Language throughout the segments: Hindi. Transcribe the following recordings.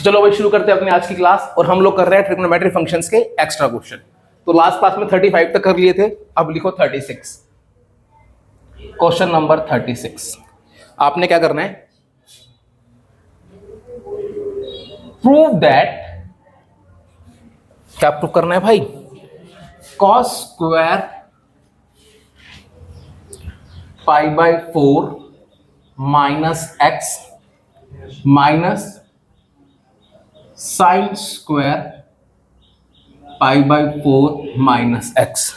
चलो भाई शुरू करते हैं अपनी आज की क्लास, और हम लोग कर रहे हैं ट्रिग्नोमेट्री फंक्शंस के एक्स्ट्रा क्वेश्चन। तो लास्ट क्लास में 35 तक कर लिए थे, अब लिखो 36। क्वेश्चन नंबर 36 आपने क्या करना है, प्रूव दैट, क्या प्रूव करना है भाई, cos square pi by 4 minus x minus sine square pi by 4 minus x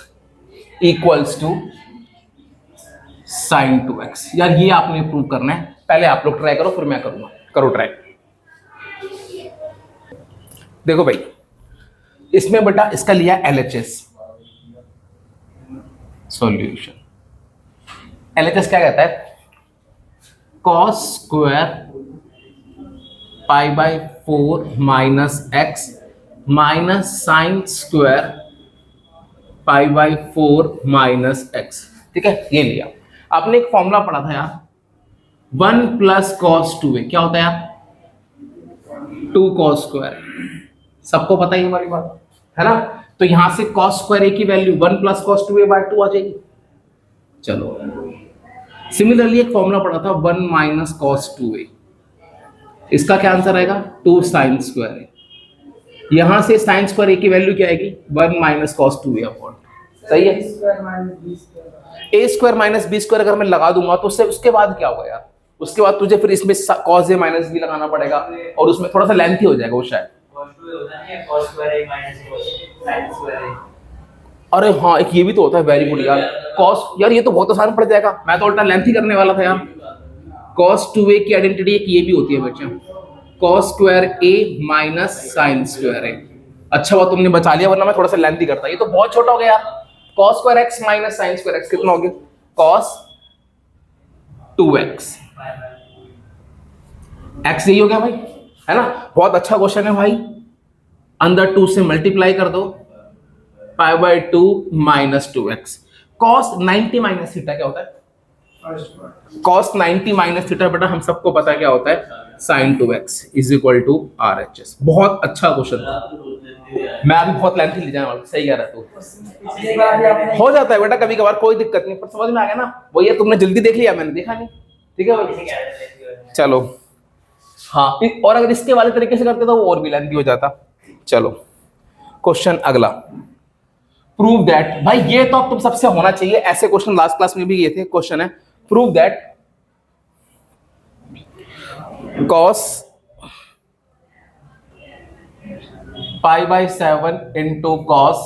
equals to sine 2x। यार ये आपने प्रूव करना है, पहले आप लोग ट्राई करो फिर मैं करूंगा, करो ट्राई। देखो भाई इसमें बेटा इसका लिया LHS सॉल्यूशन। LHS क्या कहता है, cos square pi by 4 minus x minus sine square pi by 4 minus x. ठीक है, ये लिया। आपने एक फॉर्मूला पढ़ा था यार, 1 प्लस कॉस 2a क्या होता है यार, 2 cos स्क्वायर। सबको पता ही हमारी बात है ना। तो यहां से cos स्क्वायर a की value 1 plus cos 2a by 2 आ जाएगी। चलो सिमिलरली एक फॉर्मूला पढ़ा था 1 माइनस कॉस 2a, इसका क्या आंसर आएगा, 2 साइन स्क्वायर a। यहां से साइन स्क्वायर a की वैल्यू क्या आएगी, 1 माइनस कॉस 2a अपॉन, सही है। a square minus B square अगर मैं लगा दूंगा तो उससे उसके बाद क्या होगा यार, उसके बाद तुझे फिर इसमें cos a माइनस बी लगाना पड़ेगा और उसमें थोड़ा सा लेंथी हो जाएगा वो शायद। अरे हाँ एक ये भी तो होता है, वेरी गुड यार, cos, यार ये तो बहुत आसान पड़ जाएगा, मैं तो उल्टा लेंथी करने वाला था यार। cos 2a की आइडेंटिटी एक ये भी होती है बच्चे, cos square a minus sine square a। अच्छा हुआ तुमने बचा लिया, वरना मैं थोड़ा सा लेंथी करता। ये तो बहुत छोटा हो गया यार, cos square x minus sine square x कितना हो गया, cos 2x। x यही हो गया भाई, है ना। बहुत अच्छा क्वेश्चन है भाई। अंदर 2 से मल्टीप्लाई कर दो, pi by 2 minus 2x। cos 90 minus theta क्या होता है, cos 90 माइनस थीटा बेटा हम सबको पता है क्या होता है, sin 2x is equal to RHS। बहुत अच्छा क्वेश्चन था, मैं अभी बहुत लेंथी ले जाने वाला, सही कह रहा है तू। हो जाता है बेटा कभी कभार, कोई दिक्कत नहीं, पर समझ में आ गया ना। वो ये तुमने जल्दी देख लिया, मैंने देखा नहीं। ठीक है भाई, चलो हाँ, और अगर इसके वाले तरीके से करते तो वो और भी लेंथी हो जाता। चलो क्वेश्चन अगला, प्रूव दैट, भाई ये तो अब तुम सबसे होना चाहिए, ऐसे क्वेश्चन लास्ट क्लास में भी ये थे। क्वेश्चन है prove that cos pi by 7 into cos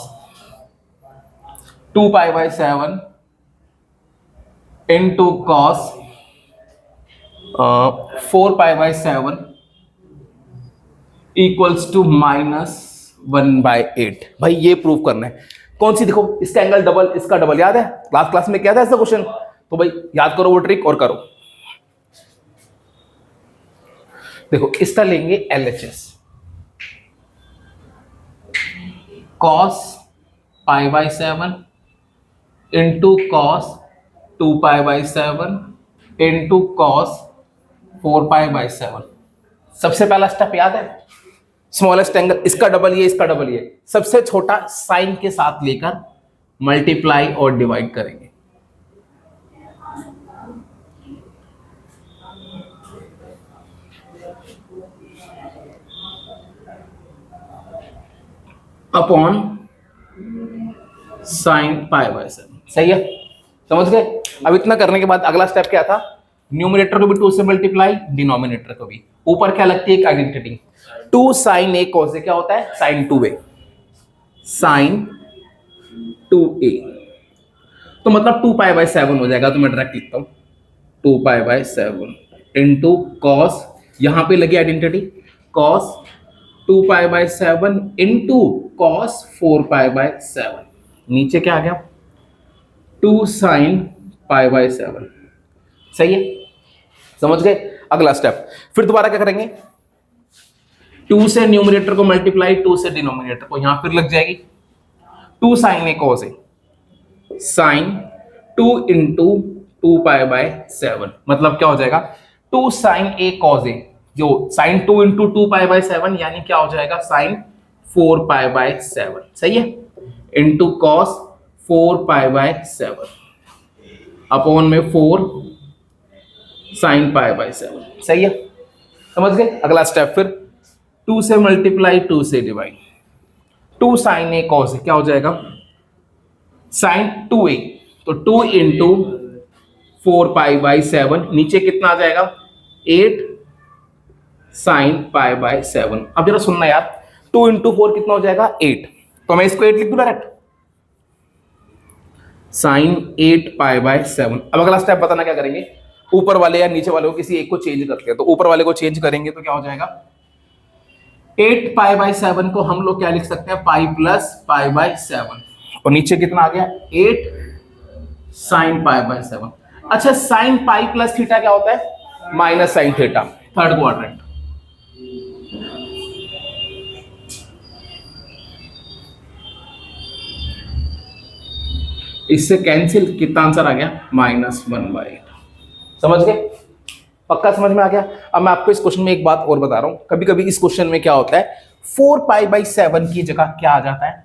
2 pi by 7 into cos 4 pi by 7 equals to minus 1/8। भाई ये प्रूव करना है। कौन सी, देखो इसका एंगल डबल, इसका डबल, याद है लास्ट क्लास में क्या था ऐसा क्वेश्चन, तो भाई याद करो वो ट्रिक और करो। देखो इसका लेंगे LHS, cos pi by 7 into cos 2 pi by 7 into cos 4 pi by 7। सबसे पहला स्टेप याद है, स्मॉलेस्ट एंगल, इसका डबल ये, इसका डबल ये, सबसे छोटा साइन के साथ लेकर मल्टीप्लाई और डिवाइड करेंगे। अपॉन साइन पाई बाय 7, सही है, समझ गए। अब इतना करने के बाद अगला स्टेप क्या था, न्यूमरेटर को भी 2 से मल्टीप्लाई, डिनोमिनेटर को भी। ऊपर क्या लगती है एक identity, 2 sine a cos a क्या होता है, साइन 2a, साइन 2a। तो मतलब 2 पाई बाय 7 हो जाएगा, तो मैं डायरेक्ट लिखता हूं 2 पाई बाय 7 इंटू cos, यहां पे लगी identity, cos 2 pi by 7 into cos 4 pi by 7। नीचे क्या आ गया, 2 साइन पाई बाय 7, सही है, समझ गए। अगला स्टेप फिर दोबारा क्या करेंगे, 2 से न्यूमरेटर को मल्टीप्लाई, 2 से डिनोमिनेटर को, यहां फिर लग जाएगी 2 sine a cos a, sine 2 into 2 pi by 7, मतलब क्या हो जाएगा 2 साइन a cos a, जो साइन 2 इंटू 2 पाई/7 यानी क्या हो जाएगा साइन 4 पाई/7, सही है, इंटू कॉस 4 पाई/7 अपॉन में 4 साइन पाई/7, सही है, समझ गए। अगला स्टेप फिर 2 से मल्टीप्लाई 2 से डिवाइड, 2 साइन ए कॉस क्या हो जाएगा साइन 2a, तो 2 इंटू 4 पाई/7 नीचे कितना आ जाएगा 8 साइन पाई/7। अब जरा सुनना यार, 2 इंटू 4 कितना हो जाएगा 8, तो मैं इसको 8 लिख दूं डायरेक्ट, साइन 8 पाई/7। अब अगला स्टेप बताना क्या करेंगे, ऊपर वाले या नीचे वाले को किसी एक को चेंज करते हैं, तो ऊपर वाले को चेंज करेंगे तो क्या हो जाएगा 8 पाई/7 को हम लोग क्या लिख सकते हैं पाई प्लस पाई/7, और नीचे कितना आ गया 8 साइन पाई/7। अच्छा साइन पाई प्लस थीटा क्या होता है minus sine theta, third quadrant. इससे कैंसिल, कितना आंसर आ गया -1/8, समझ गए, पक्का समझ में आ गया। अब मैं आपको इस क्वेश्चन में एक बात और बता रहा हूं, कभी कभी इस क्वेश्चन में क्या होता है 4 पाई/7 की जगह क्या आ जाता है,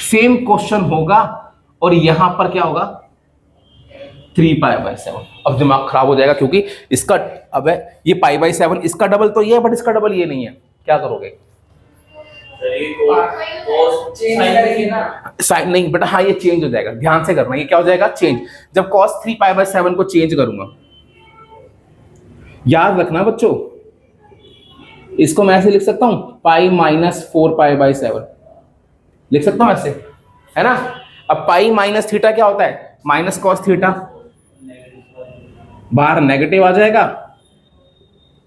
सेम क्वेश्चन होगा और यहां पर क्या होगा 3 पाई/7। अब दिमाग खराब हो जाएगा क्योंकि इसका, अब ये पाई/7 इसका डबल तो ये है बट इसका डबल ये नहीं है, क्या करोगे साइन नहीं बेटा, हाँ ये चेंज हो जाएगा, ध्यान से करना, ये क्या हो जाएगा चेंज। जब cos 3 पाई/7 को चेंज करूंगा, याद रखना बच्चों, इसको मैं ऐसे लिख सकता हूं पाई -4 पाई/7 लिख सकता हूं ऐसे, है ना। अब पाई माइनस थीटा क्या होता है माइनस कॉस थीटा, बाहर नेगेटिव आ जाएगा,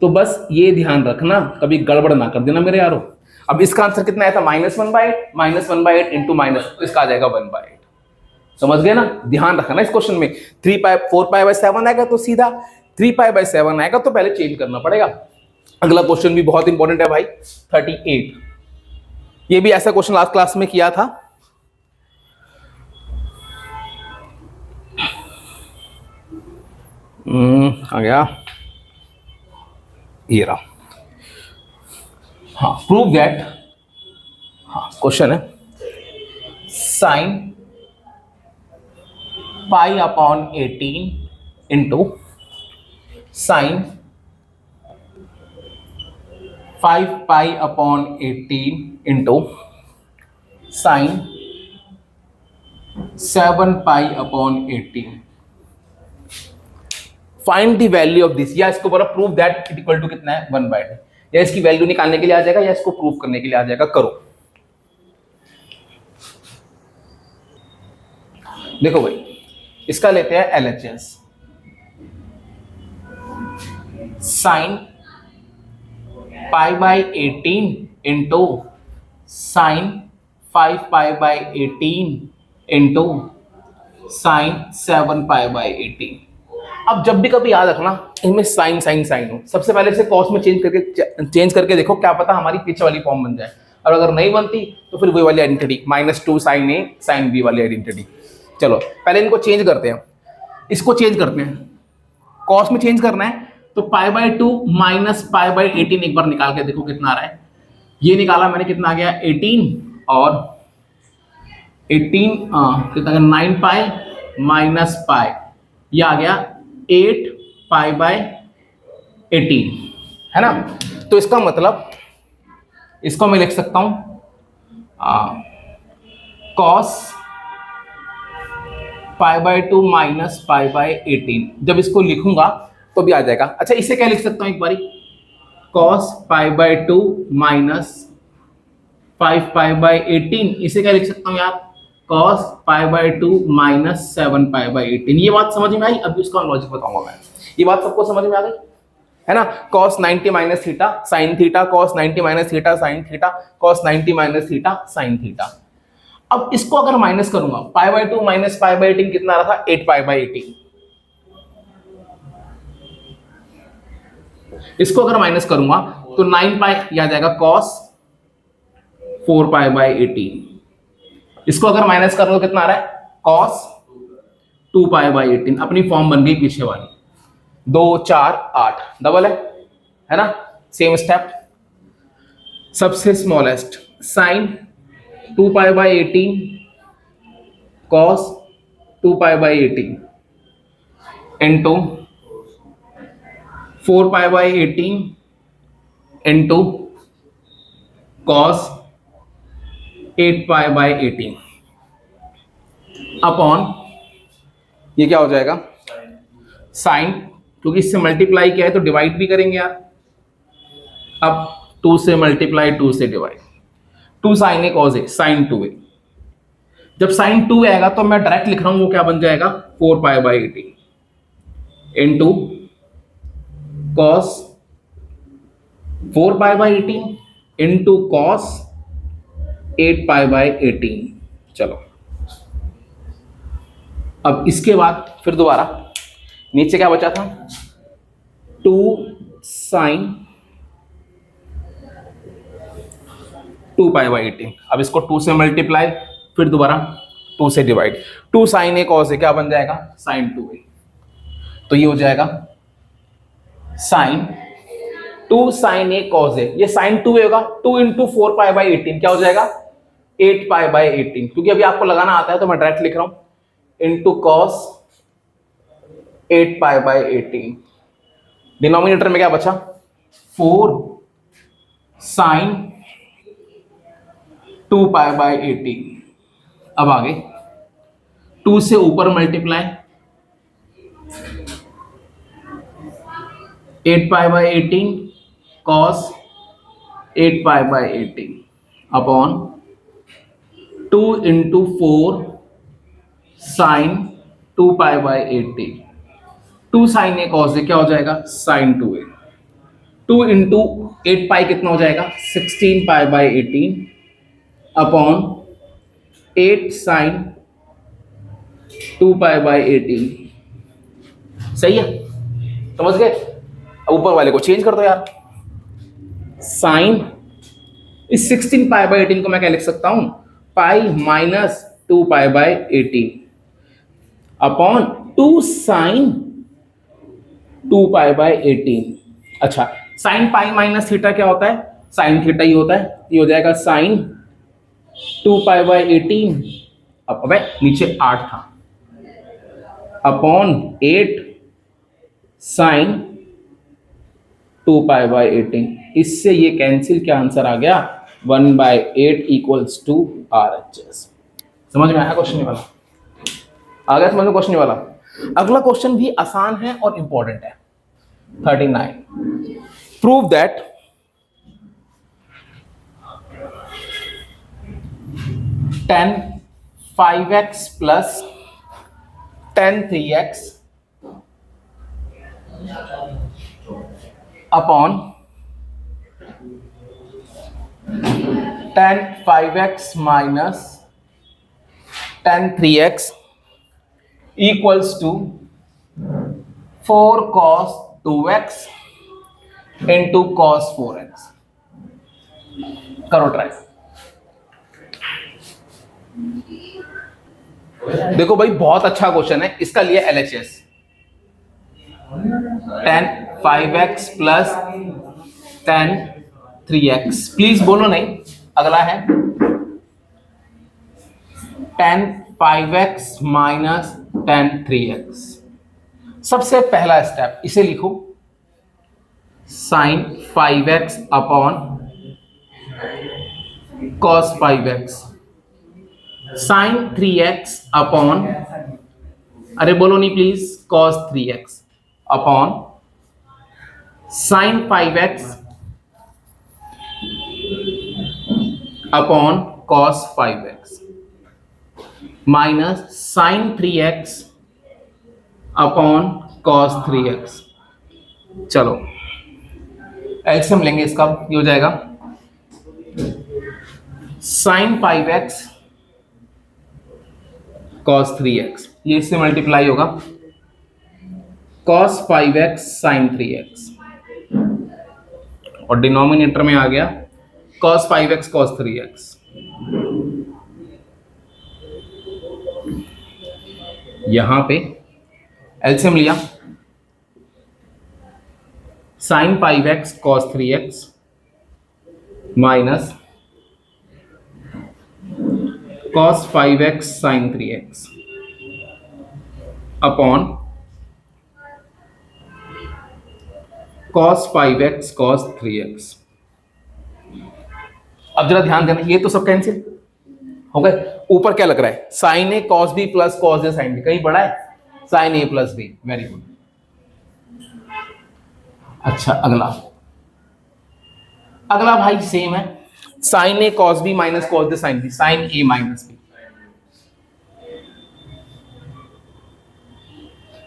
तो बस ये ध्यान रखना कभी गड़बड़ ना कर देना मेरे यारो। अब इसका आंसर कितना आया था -1/8 इंटू माइनस, तो इसका आ जाएगा 1/8, समझ गए ना। ध्यान रखना इस क्वेश्चन में 4 पाई/7 आएगा तो सीधा 3 पाई/7 आएगा तो पहले चेंज करना पड़ेगा। अगला क्वेश्चन भी बहुत इंपॉर्टेंट है भाई 38, ये भी ऐसा क्वेश्चन लास्ट क्लास में किया था। आ गया ये रहा, हाँ प्रूव दैट, हाँ क्वेश्चन है sine π/18 into sine 5π/18 into sine 7π/18, find the value of this, या इसको बोला prove that it equal to कितना है 1/8, या इसकी वैल्यू निकालने के लिए आ जाएगा या इसको प्रूव करने के लिए आ जाएगा। करो, देखो भाई इसका लेते हैं LHS, sine π/18 into sine 5π/18 into sine 7π/18। अब जब भी कभी याद रखना इनमें साइन साइन साइन हो, सबसे पहले इसे कॉस में चेंज करके देखो, क्या पता हमारी पीछे वाली फॉर्म बन जाए, और अगर नहीं बनती तो फिर वही वाली identity -2 sine A sine B वाली आइडेंटिटी। चलो पहले इनको चेंज करते हैं, इसको चेंज करते हैं, कॉस में चेंज करना है तो π/2 माइनस π/18 एक बार निकाल के देखो कितना आ रहा है, ये निकाला मैंने, कितना आ गया 18 और 18 कितना 9 पाई माइनस पाई, ये आ गया 8 π/18, है ना। तो इसका मतलब इसको मैं लिख सकता हूं कॉस π/2 माइनस π/18, जब इसको लिखूंगा तो भी आ जाएगा। अच्छा इसे क्या लिख सकता हूं एक बारी, cos π/2 माइनस 5π/18, इसे क्या लिख सकता हूं यार cos π/2 माइनस 7π/18। ये बात समझ में आई, अभी उसका लॉजिक बताऊंगा मैं, ये बात सबको समझ में आ गई है ना। cos 90 minus theta sine theta, cos 90 minus theta sine theta, cos 90 minus theta sine theta. अब इसको अगर माइनस करूंगा π/2 माइनस π/18 कितना आ रहा था 8 π/18, इसको अगर माइनस करूंगा तो 9 पाई आ जाएगा cos 4 π/18, इसको अगर माइनस करोगे कितना आ रहा है cos 2 π/18, अपनी फॉर्म बन गई पीछे वाली। 2 4 8 डबल है ना। सेम स्टेप, सबसे smallest sine 2π/18 cos 2π/18 into 4π/18 into cos 8π/18 upon ये क्या हो जाएगा साइन, क्योंकि इससे मल्टीप्लाई किया है तो डिवाइड भी करेंगे यार। अब 2 से मल्टीप्लाई 2 से divide, 2 sine A cos A sign 2a। जब साइन 2 आएगा तो मैं डायरेक्ट लिख रहा हूं, वो क्या बन जाएगा 4π/18 इंटू कॉस 4π/18 इंटू कॉस 8π/18। चलो अब इसके बाद फिर दोबारा नीचे क्या बचा था 2 साइन 2π/18। अब इसको 2 से मल्टीप्लाई फिर दोबारा 2 से divide, 2 sine A cos A क्या बन जाएगा साइन 2a। तो ये हो जाएगा साइन 2 साइन ए कॉस ए, ये साइन 2a होगा, 2 इंटू 4π/18 क्या हो जाएगा 8π/18, क्योंकि अभी आपको लगाना आता है तो मैं डायरेक्ट लिख रहा हूं इंटू कॉस 8π/18। डिनोमिनेटर में क्या बचा 4 साइन 2π/18। अब आगे 2 से ऊपर multiply 8π/18 cos 8π/18 upon 2 into 4 sine 2π/18। 2 sine A cos A क्या हो जाएगा साइन 2a। 2 इंटू 8π कितना हो जाएगा 16π/18 अपॉन 8 साइन 2π/18। सही है, समझ गए। अब ऊपर वाले को चेंज कर दो यार, साइन इस 16π/18 को मैं क्या लिख सकता हूं पाई माइनस 2π/18 अपॉन 2 साइन 2π/18। अच्छा, साइन पाई माइनस थीटा क्या होता है साइन थीटा ही होता है, ये हो जाएगा साइन 2π/18। अब अबे नीचे 8 था अपॉन 8 साइन 2π/18। इससे ये कैंसिल, क्या आंसर आ गया 1/8 इक्वल्स टू RHS। समझ में आया क्वेश्चन वाला, आ गया समझ में क्वेश्चन वाला। अगला क्वेश्चन भी आसान है और इंपॉर्टेंट है 39। Prove that tan 5x plus tan 3x upon tan 5x minus tan 3x equals to 4 cos 2x into cos 4x। करो ट्राई। देखो भाई बहुत अच्छा क्वेश्चन है, इसका लिया LHS। tan 5x plus tan 3x, please बोलो नहीं। अगला है tan 5x minus tan 3x। सबसे पहला स्टेप इसे लिखो sine 5x upon cos 5x, sine 3x upon, अरे बोलो नहीं please, cos 3x upon sine 5x upon cos 5x minus sine 3x upon cos 3x। चलो एलसीएम लेंगे इसका, ये हो जाएगा साइन 5x cos 3x, ये इससे मल्टीप्लाई होगा cos 5x sin 3x, और डिनोमिनेटर में आ गया cos 5x cos 3x। यहां पे एलसीएम लिया sine 5x cos 3x minus cos 5x sine 3x upon cos 5x cos 3x। अब जरा ध्यान देना, ये तो सब कैंसिल हो गए। ऊपर क्या लग रहा है, sign A cos B plus cos A sine B, कहीं पढ़ा है sign A plus B, very good. अच्छा अगला, अगला भाई सेम है, sign A cos B minus cos A sine B, sine A minus B.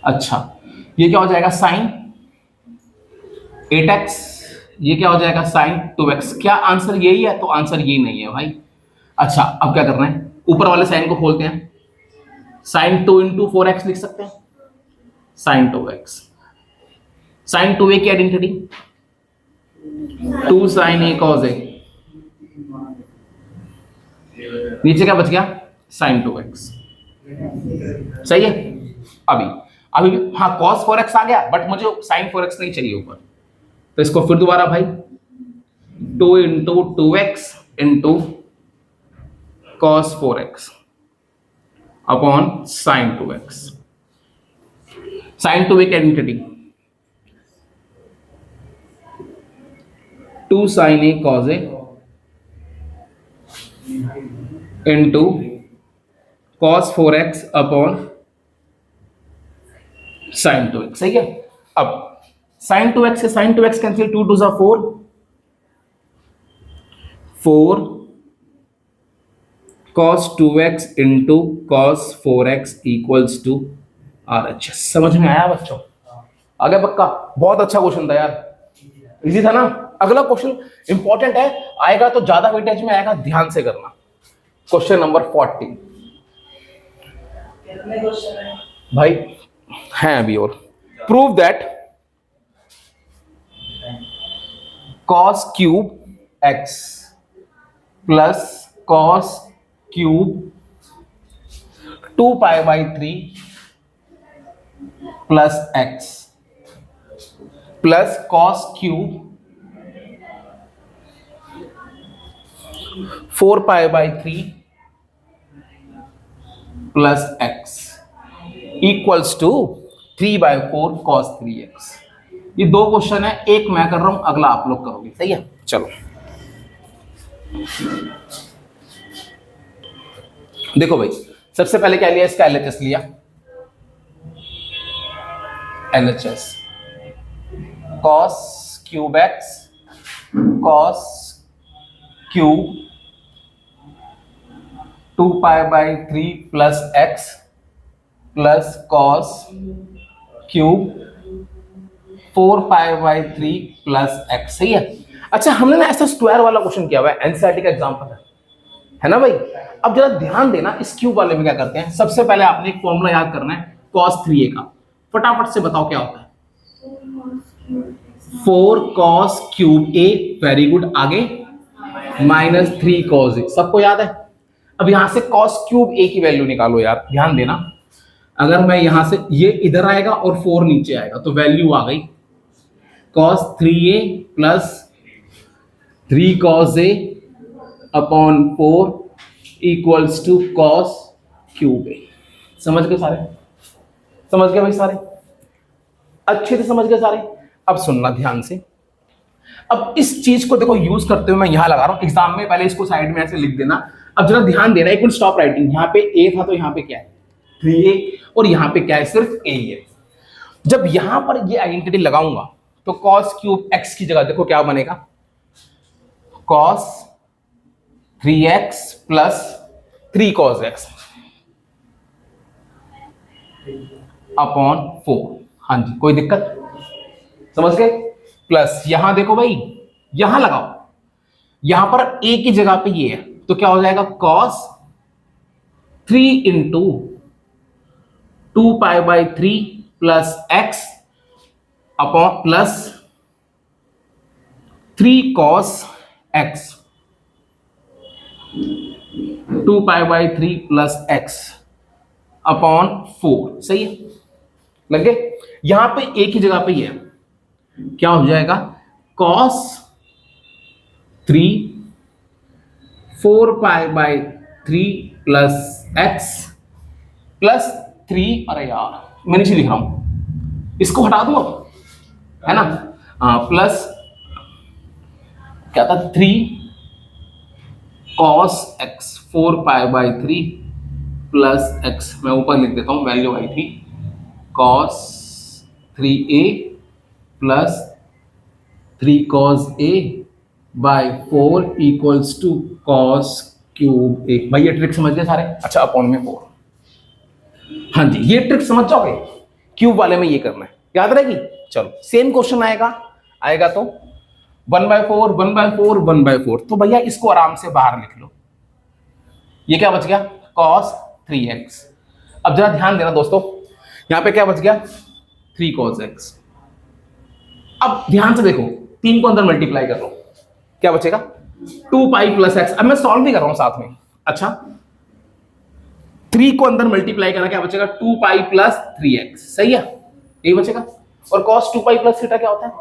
अच्छा ये क्या हो जाएगा, साइन 8x, ये क्या हो जाएगा साइन 2x। क्या आंसर यही है, तो आंसर ये नहीं है भाई। अच्छा अब क्या करना है, ऊपर वाले साइन को खोलते हैं, साइन 2 इंटू 4x लिख सकते हैं, साइन 2x। साइन 2a की आइडेंटिटी 2 साइन ए कॉस ए, नीचे क्या बच गया साइन 2x, सही है। अभी अभी हाँ cos 4x आ गया, बट मुझे sin 4x नहीं चाहिए ऊपर, तो इसको फिर दोबारा भाई 2 into 2x into cos 4x upon sin 2x। sin 2a की identity 2 sin a cos a into cos 4x upon sin 2x, सही है। अब sin 2x से sin 2x cancel, 2 2 4, 4 cos 2x into cos 4x equals to RHS। समझ में आया बच्चों, आगे पक्का, बहुत अच्छा क्वेश्चन था यार, इजी था ना। अगला क्वेश्चन इंपॉर्टेंट है, आएगा तो ज्यादा वेटेज में आएगा, ध्यान से करना। क्वेश्चन नंबर 40 भाई हैं अभी और, prove that cos cube x plus cos cube 2 pi by 3 plus x plus cos cube 4 pi by 3 plus x equals to 3 by 4 cos 3x। ये दो क्वेश्चन है, एक मैं कर रहा हूं, अगला आप लोग करोगे, सही है। चलो देखो भाई, सबसे पहले क्या लिया, इसका LHS लिया, LHS cos cube x cos cube 2 pi by 3 plus x plus cos cube 4 pi by 3 plus x, सही है। अच्छा हमने ना ऐसा स्क्वायर वाला क्वेश्चन किया हुआ है, एनसीईआरटी का एग्जांपल है ना भाई। अब जरा ध्यान देना, इस क्यूब वाले में क्या करते हैं, सबसे पहले आपने एक फॉर्मूला याद करना है cos 3a का, फटाफट से बताओ क्या होता है। 4 cos cube a, very good, आगे माइनस 3 cos a, सबको याद है। अब यहां से cos क्यूब a की वैल्यू निकालो यार, ध्यान देना। अगर मैं यहां से, ये इधर आएगा और 4 नीचे आएगा, तो वैल्यू आ गई cos 3a plus 3 cos a upon 4 equals to cos cube a। समझ गए सारे, समझ गए भाई सारे, अच्छे से समझ गए सारे। अब सुनना ध्यान से, अब इस चीज को देखो यूज करते हुए मैं यहां लगा रहा हूं एग्जाम में, पहले इसको साइड में ऐसे लिख देना। अब जरा ध्यान देना, एक मिनट स्टॉप राइटिंग, यहाँ पे a था तो यहाँ पे क्या है 3a, और यहाँ पे क्या है सिर्फ a ही है। जब यहां पर ये आइडेंटिटी लगाऊंगा तो cos क्यूब x की जगह देखो क्या बनेगा, cos 3x plus 3 cos x upon 4। हाँ जी, कोई दिक्कत, समझ गए। प्लस यहां देखो भाई, यहां लगाओ, यहां पर a की जगह पे ये है, तो क्या हो जाएगा cos 3 into 2 pi by 3 plus x upon plus 3 cos x 2 pi by 3 plus x upon 4, सही है, लग गए। यहां पे a की जगह पे ये है, क्या हो जाएगा, cos 3 4 pi by 3 plus X plus 3, अरे यार मैं नीचे लिख रहा हूं, इसको हटा दो है ना, प्लस क्या था 3 cos x 4 pi by 3 plus x, मैं ऊपर लिख देता हूं, वैल्यू आई थी cos 3a plus 3 cos a by 4 equals to cos cube a। भाई ये ट्रिक समझ गए सारे? अच्छा, अपॉन में 4, हाँ जी ये ट्रिक समझ जाओगे, क्यूब वाले में ये करना है, याद रहेगी। चलो सेम क्वेश्चन आएगा तो 1/4 1/4 1/4, तो भैया इसको आराम से बाहर लिख लो, ये क्या बच गया cos 3x। अब जरा ध्यान देना दोस्तों, यहां पे क्या बच गया 3 cos x। अब ध्यान से देखो, 3 को अंदर मल्टीप्लाई कर लो, क्या बचेगा 2 पाई प्लस x। अब मैं सॉल्व भी कर रहा हूं साथ में, अच्छा 3 को अंदर मल्टीप्लाई करना, क्या बचेगा 2 पाई प्लस 3x, सही है, यही बचेगा। और cos 2 पाई प्लस थीटा क्या होता है,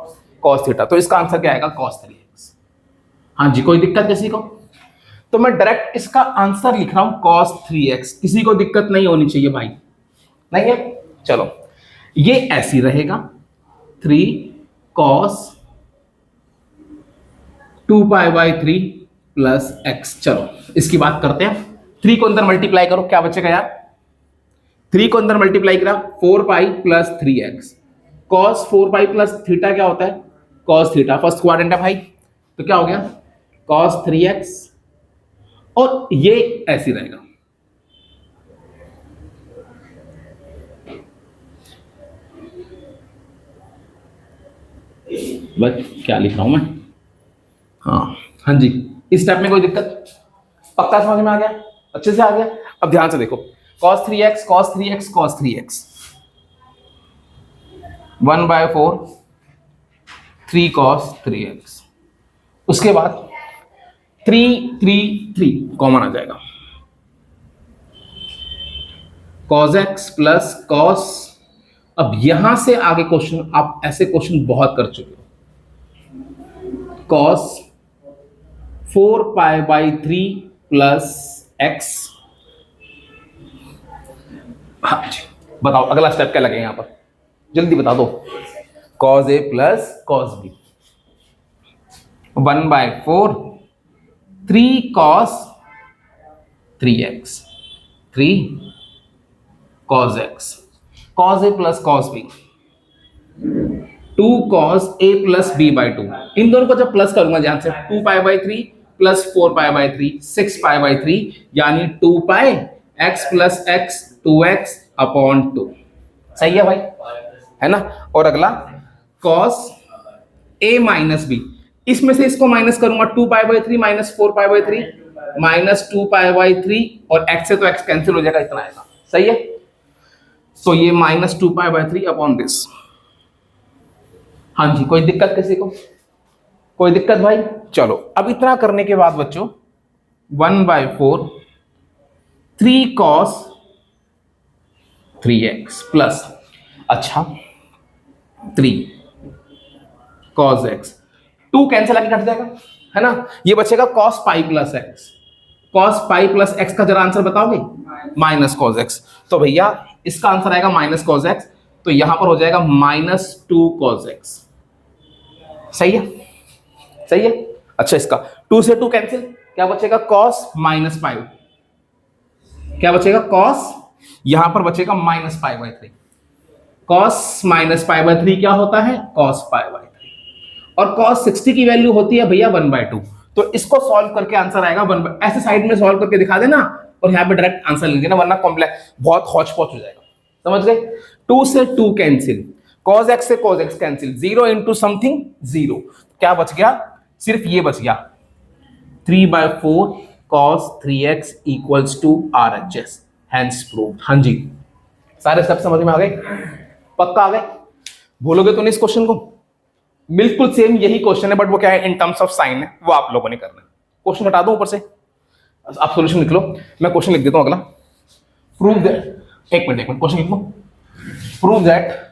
cos थीटा, तो इसका आंसर क्या आएगा cos 3x। हाँ जी, कोई दिक्कत किसी को? तो मैं डायरेक्ट इसका आंसर लिख रहा हूं cos 3x, किसी को दिक्कत नहीं होनी चाहिए भाई, नहीं है? चलो ये ऐसी रहेगा 3 cos 2 pi by 3 plus x। चलो इसकी बात करते हैं, 3 को अंदर मल्टीप्लाई करो, क्या बचेगा यार, 3 को अंदर मल्टीप्लाई करा 4 pi plus 3x, cos 4 pi plus theta क्या होता है cos थीटा, फर्स्ट क्वाड्रेंट है भाई, तो क्या हो गया cos 3x, और ये ऐसी रहेगा। बस क्या लिख रहा हूं मैं, हाँ जी, इस स्टेप में कोई दिक्कत, पक्का समझ में आ गया, अच्छे से आ गया। अब ध्यान से देखो, cos 3x cos 3x cos 3x 1/4 3 cos 3x, उसके बाद 3 3 3 कॉमन आ जाएगा, cos x प्लस cos। अब यहां से आगे क्वेश्चन, आप ऐसे क्वेश्चन बहुत कर चुके हो, cos 4 pi by 3 plus x। हाँ जी, बताओ अगला स्टेप क्या लगेगा यहां पर, जल्दी बता दो, cos a plus cos b 1/4 3 cos 3x 3 cos x, cos a plus cos b 2 cos a plus b by 2, इन दोनों को जब प्लस करूंगा ध्यान से, 2 pi by 3 plus 4 pi by 3 6 pi by 3, यानी 2 पाई x plus x 2x upon 2, सही है भाई, है ना। और अगला cos a माइनस b, इसमें से इसको माइनस करूंगा, 2 pi by 3 minus 4 pi by 3 minus 2 pi by 3, और x से तो x कैंसिल हो जाएगा, इतना आएगा, सही है। तो ये minus 2 pi by 3 upon this. हाँ जी, कोई दिक्कत किसी को, कोई दिक्कत भाई? चलो अब इतना करने के बाद बच्चों 1/4 3 cos 3x प्लस, अच्छा 3 cos x, 2 कैंसिल आके कट जाएगा, है ना, ये बचेगा cos pi plus x, cos pi plus x का जरा आंसर बताओगे, माइनस cos x, तो भैया इसका आंसर आएगा माइनस cos x, तो यहां पर हो जाएगा माइनस 2 cos x, सही है, सही है। अच्छा इसका 2 से 2 कैंसिल, क्या बचेगा cos माइनस पाई, क्या बचेगा cos, यहां पर बचेगा minus pi by 3, cos minus pi by 3 क्या होता है cos पाई बाई 3, और cos 60 की वैल्यू होती है भैया 1/2, तो इसको सॉल्व करके आंसर आएगा 1, ऐसे साइड में सॉल्व करके दिखा देना और यहाँ पे डायरेक्ट आंसर लिख देना, वरना कॉम्प्लेक्स बहुत हौच पौच हो जाएगा, समझ गए। 2 से 2 कैंसिल, cos x से cos x cancel, 0 into something 0, क्या बच गया, सिर्फ ये बच गया 3/4 cos 3x equals to RHS, hence proved. हाँ जी, सारे स्टेप समझ में आ गए, पक्का आ गए, भूलोगे तो नहीं इस क्वेश्चन को, बिल्कुल सेम यही क्वेश्चन है, बट वो क्या है इन टर्म्स ऑफ साइन है, वो आप लोगों ने करना है। क्वेश्चन हटा दो ऊपर से, आप सॉल्यूशन लिख लो, मैं क्वेश्चन लिख देता हूं अगला, प्रूव दैट, एक मिनट क्वेश्चन लिख लो, prove that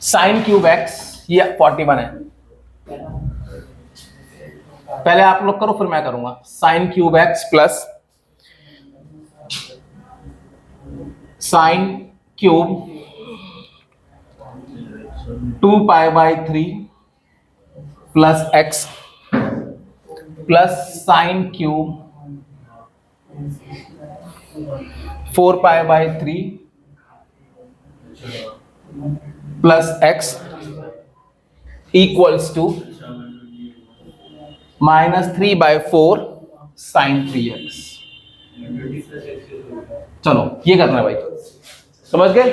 sine cube X, ये 41 है। पहले आप लोग करो फिर मैं करूंगा। Sine cube X plus sine cube 2π/3 plus X plus sine cube 4π/3 plus X equals to -3/4 sine 3x। चलो ये करना है भाई, समझ गए।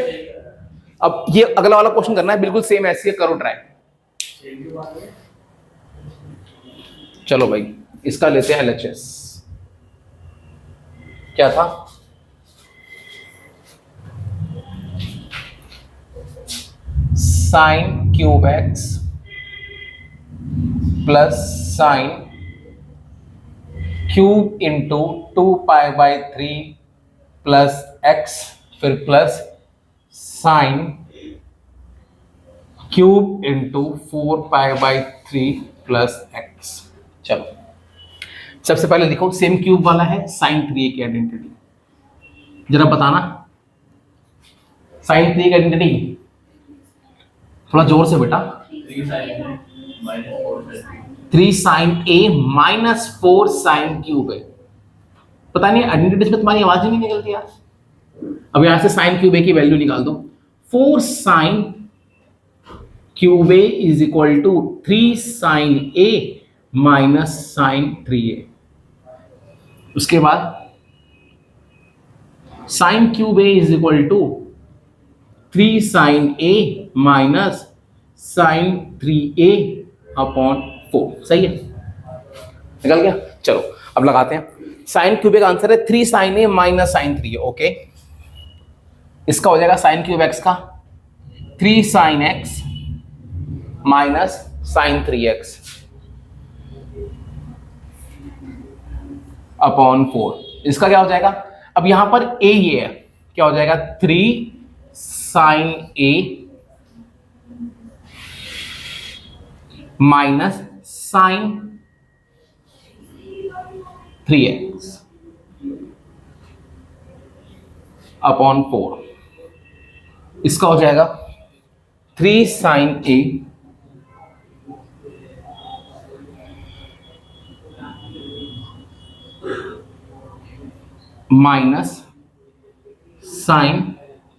अब ये अगला वाला क्वेश्चन करना है, बिल्कुल सेम ऐसे करो ट्राई। चलो भाई इसका लेते हैं LHS। क्या था? Sine cube X plus sine cube into 2π/3 plus X फिर plus sine cube into 4π/3 plus X. चलो सबसे पहले देखो सेम क्यूब वाला है साइन 3a की आइडेंटिटी, जरा बताना साइन 3a की आइडेंटिटी थोड़ा जोर से बेटा। 3 sine a minus 4 sine cube है। पता नहीं आइडेंटिटी में तुम्हारी आवाज ही नहीं निकलती यार। अब यहां से साइन क्यूब a की वैल्यू निकाल दो। 4 sine cube a is equal to 3 sine a minus sine 3a। उसके बाद sine cube a is equal to 3 sine a minus sine 3a upon 4। सही है, निकल गया। चलो अब लगाते हैं। साइन क्यूब का आंसर है 3 sine a minus sine 3a। Okay, इसका हो जाएगा साइन क्यूब एक्स का 3 sine x minus sine 3x upon 4। इसका क्या हो जाएगा? अब यहां पर a ये है, क्या हो जाएगा? 3 sine a minus sine 3x upon 4। इसका हो जाएगा 3 sine a minus sine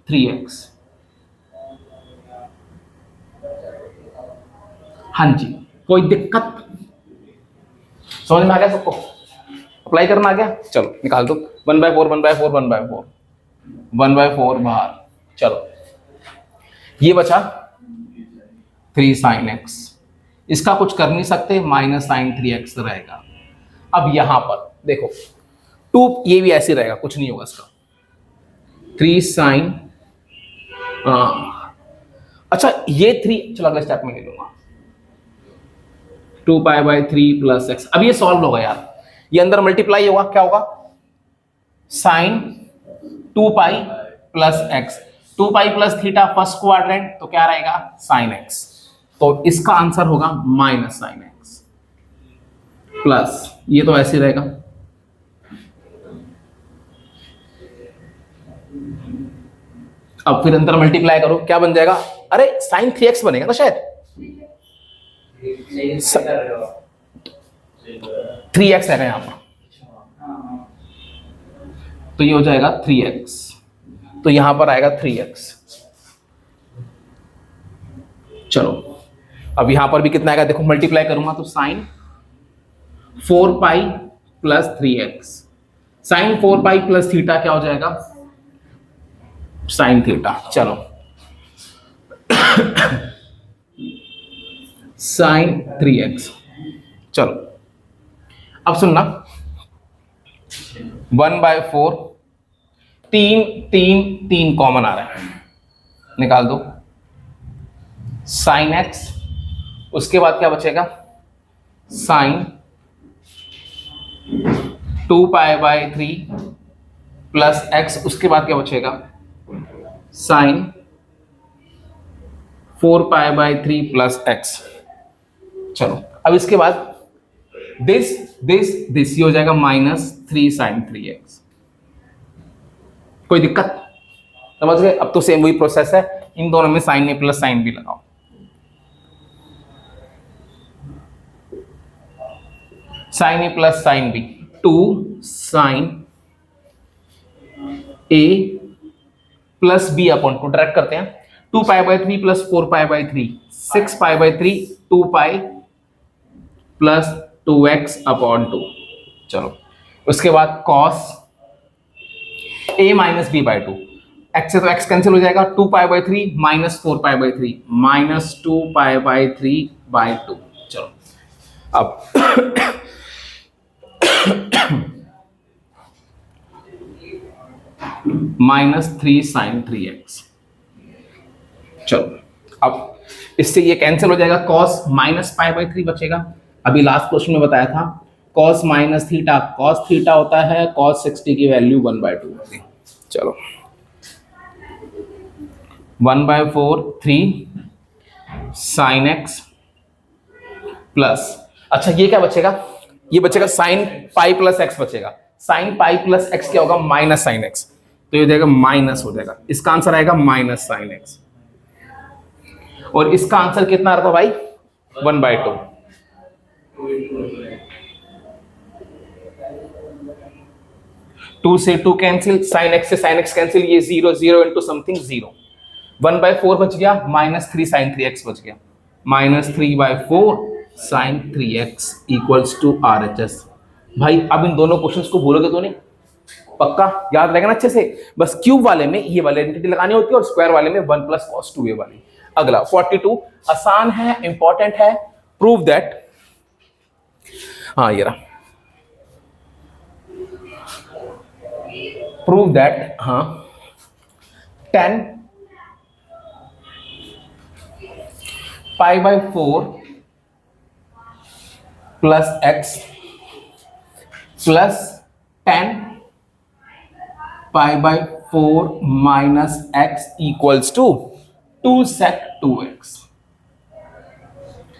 3x। हाँ जी, कोई दिक्कत समझ में आ गया सबको? अप्लाई करना आ गया? चलो निकाल दो। 1/4 1/4 1/4 1/4 बाहर। चलो ये बचा 3 साइन x। इसका कुछ कर नहीं सकते, माइनस साइन 3x रहेगा। अब यहां पर देखो 2, ये भी ऐसे रहेगा, कुछ नहीं होगा इसका। 3 साइन, अच्छा ये 3, चलो अगले स्टेप में ले लूंगा। 2π/3 प्लस एक्स। अब ये सॉल्व होगा यार, ये अंदर मल्टीप्लाई होगा, क्या होगा? Sine 2π plus X. 2π plus theta first quadrant, तो क्या रहेगा? Sine X. तो इसका आंसर होगा माइनस साइन एक्स प्लस, ये तो ऐसे रहेगा। अब फिर अंदर मल्टीप्लाई करो, क्या बन जाएगा? अरे साइन 3x बनेगा ना शायद। 3x है यहां पर, तो ये हो जाएगा 3x, तो यहां पर आएगा 3x। चलो अब यहां पर भी कितना आएगा देखो, मल्टीप्लाई करूंगा तो sine 4π plus 3x। Sine 4π plus theta क्या हो जाएगा? Sine theta. चलो साइन 3x। चलो अब सुनना, 1/4, 3 कॉमन आ रहा है, निकाल दो। साइन x, उसके बाद क्या बचेगा? साइन 2π/3 प्लस x, उसके बाद क्या बचेगा? Sine 4π/3 plus X. चलो अब इसके बाद दिस ये हो जाएगा -3 sin 3x। कोई दिक्कत? समझ गए? अब तो सेम वही प्रोसेस है, इन दोनों में sign A plus sine B लगाओ। Sign A plus sine B 2 sin A plus B upon 2 direct करते हैं। 2π/3 प्लस 4π/3 6π/3 2π प्लस 2x अपॉन 2। चलो उसके बाद cos a minus b by 2, x से तो एक्स कैंसिल हो जाएगा, 2π/3 माइनस 4π/3 माइनस 2π/3/2। चलो अब -3 sin 3x। चलो अब इससे ये कैंसिल हो जाएगा, cos -π/3 बचेगा। अभी लास्ट क्वेश्चन में बताया था cos -थीटा, cos थीटा होता है cos 60 की वैल्यू 1/2 होती है। चलो 1/4 3 sin x प्लस, अच्छा ये क्या बचेगा? ये बचेगा sin पाई प्लस एक्स बचेगा। sin पाई प्लस एक्स क्या होगा? माइनस sin x, तो ये हो जाएगा माइनस हो जाएगा। इसका आंसर आएगा -sin x। और इसका आंसर कितना आ रहा था भाई? 1/2। 2 से 2 कैंसिल, sin x से sin x कैंसिल, ये 0 0 इंटू समथिंग 0। 1/4 बच गया, -3 sin 3x बच गया, -3/4 sin 3x equals to RHS। भाई अब इन दोनों क्वेश्चंस को भूलोगे तो नहीं, पक्का याद रहेगा ना अच्छे से। बस क्यूब वाले में ये वाली आइडेंटिटी लगानी होती है और स्क्वायर वाले में 1 + cos 2a वाली। अगला 42, आसान है, इंपॉर्टेंट है। प्रूव दैट, हाँ ये रहा, प्रूव दैट, हाँ 10 π/4 plus x plus 10 π/4 minus x equals to 2 sec 2x।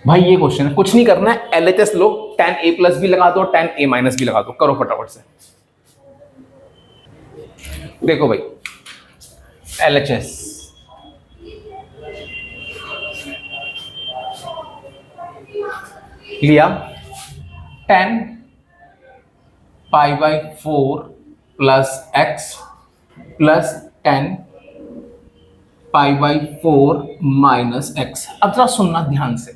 भाई ये क्वेश्चन है, कुछ नहीं करना है, LHS लो, tan a प्लस बी लगा दो, tan a माइनस बी लगा दो, करो फटाफट से। देखो भाई LHS लिया, 10 π/4 plus x plus 10 π/4 minus x। अब जरा सुनना ध्यान से,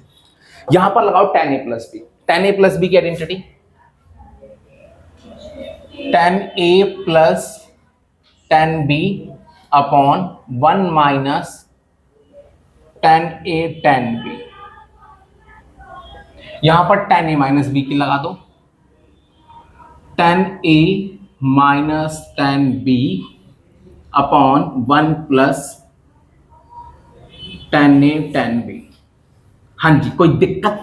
यहां पर लगाओ tan a plus B. tan a plus B की identity tan a plus tan b upon 1 minus tan a tan b। यहां पर tan a माइनस बी की लगा दो, tan a minus tan b upon 1 plus tan a tan b। हाँ जी, कोई दिक्कत?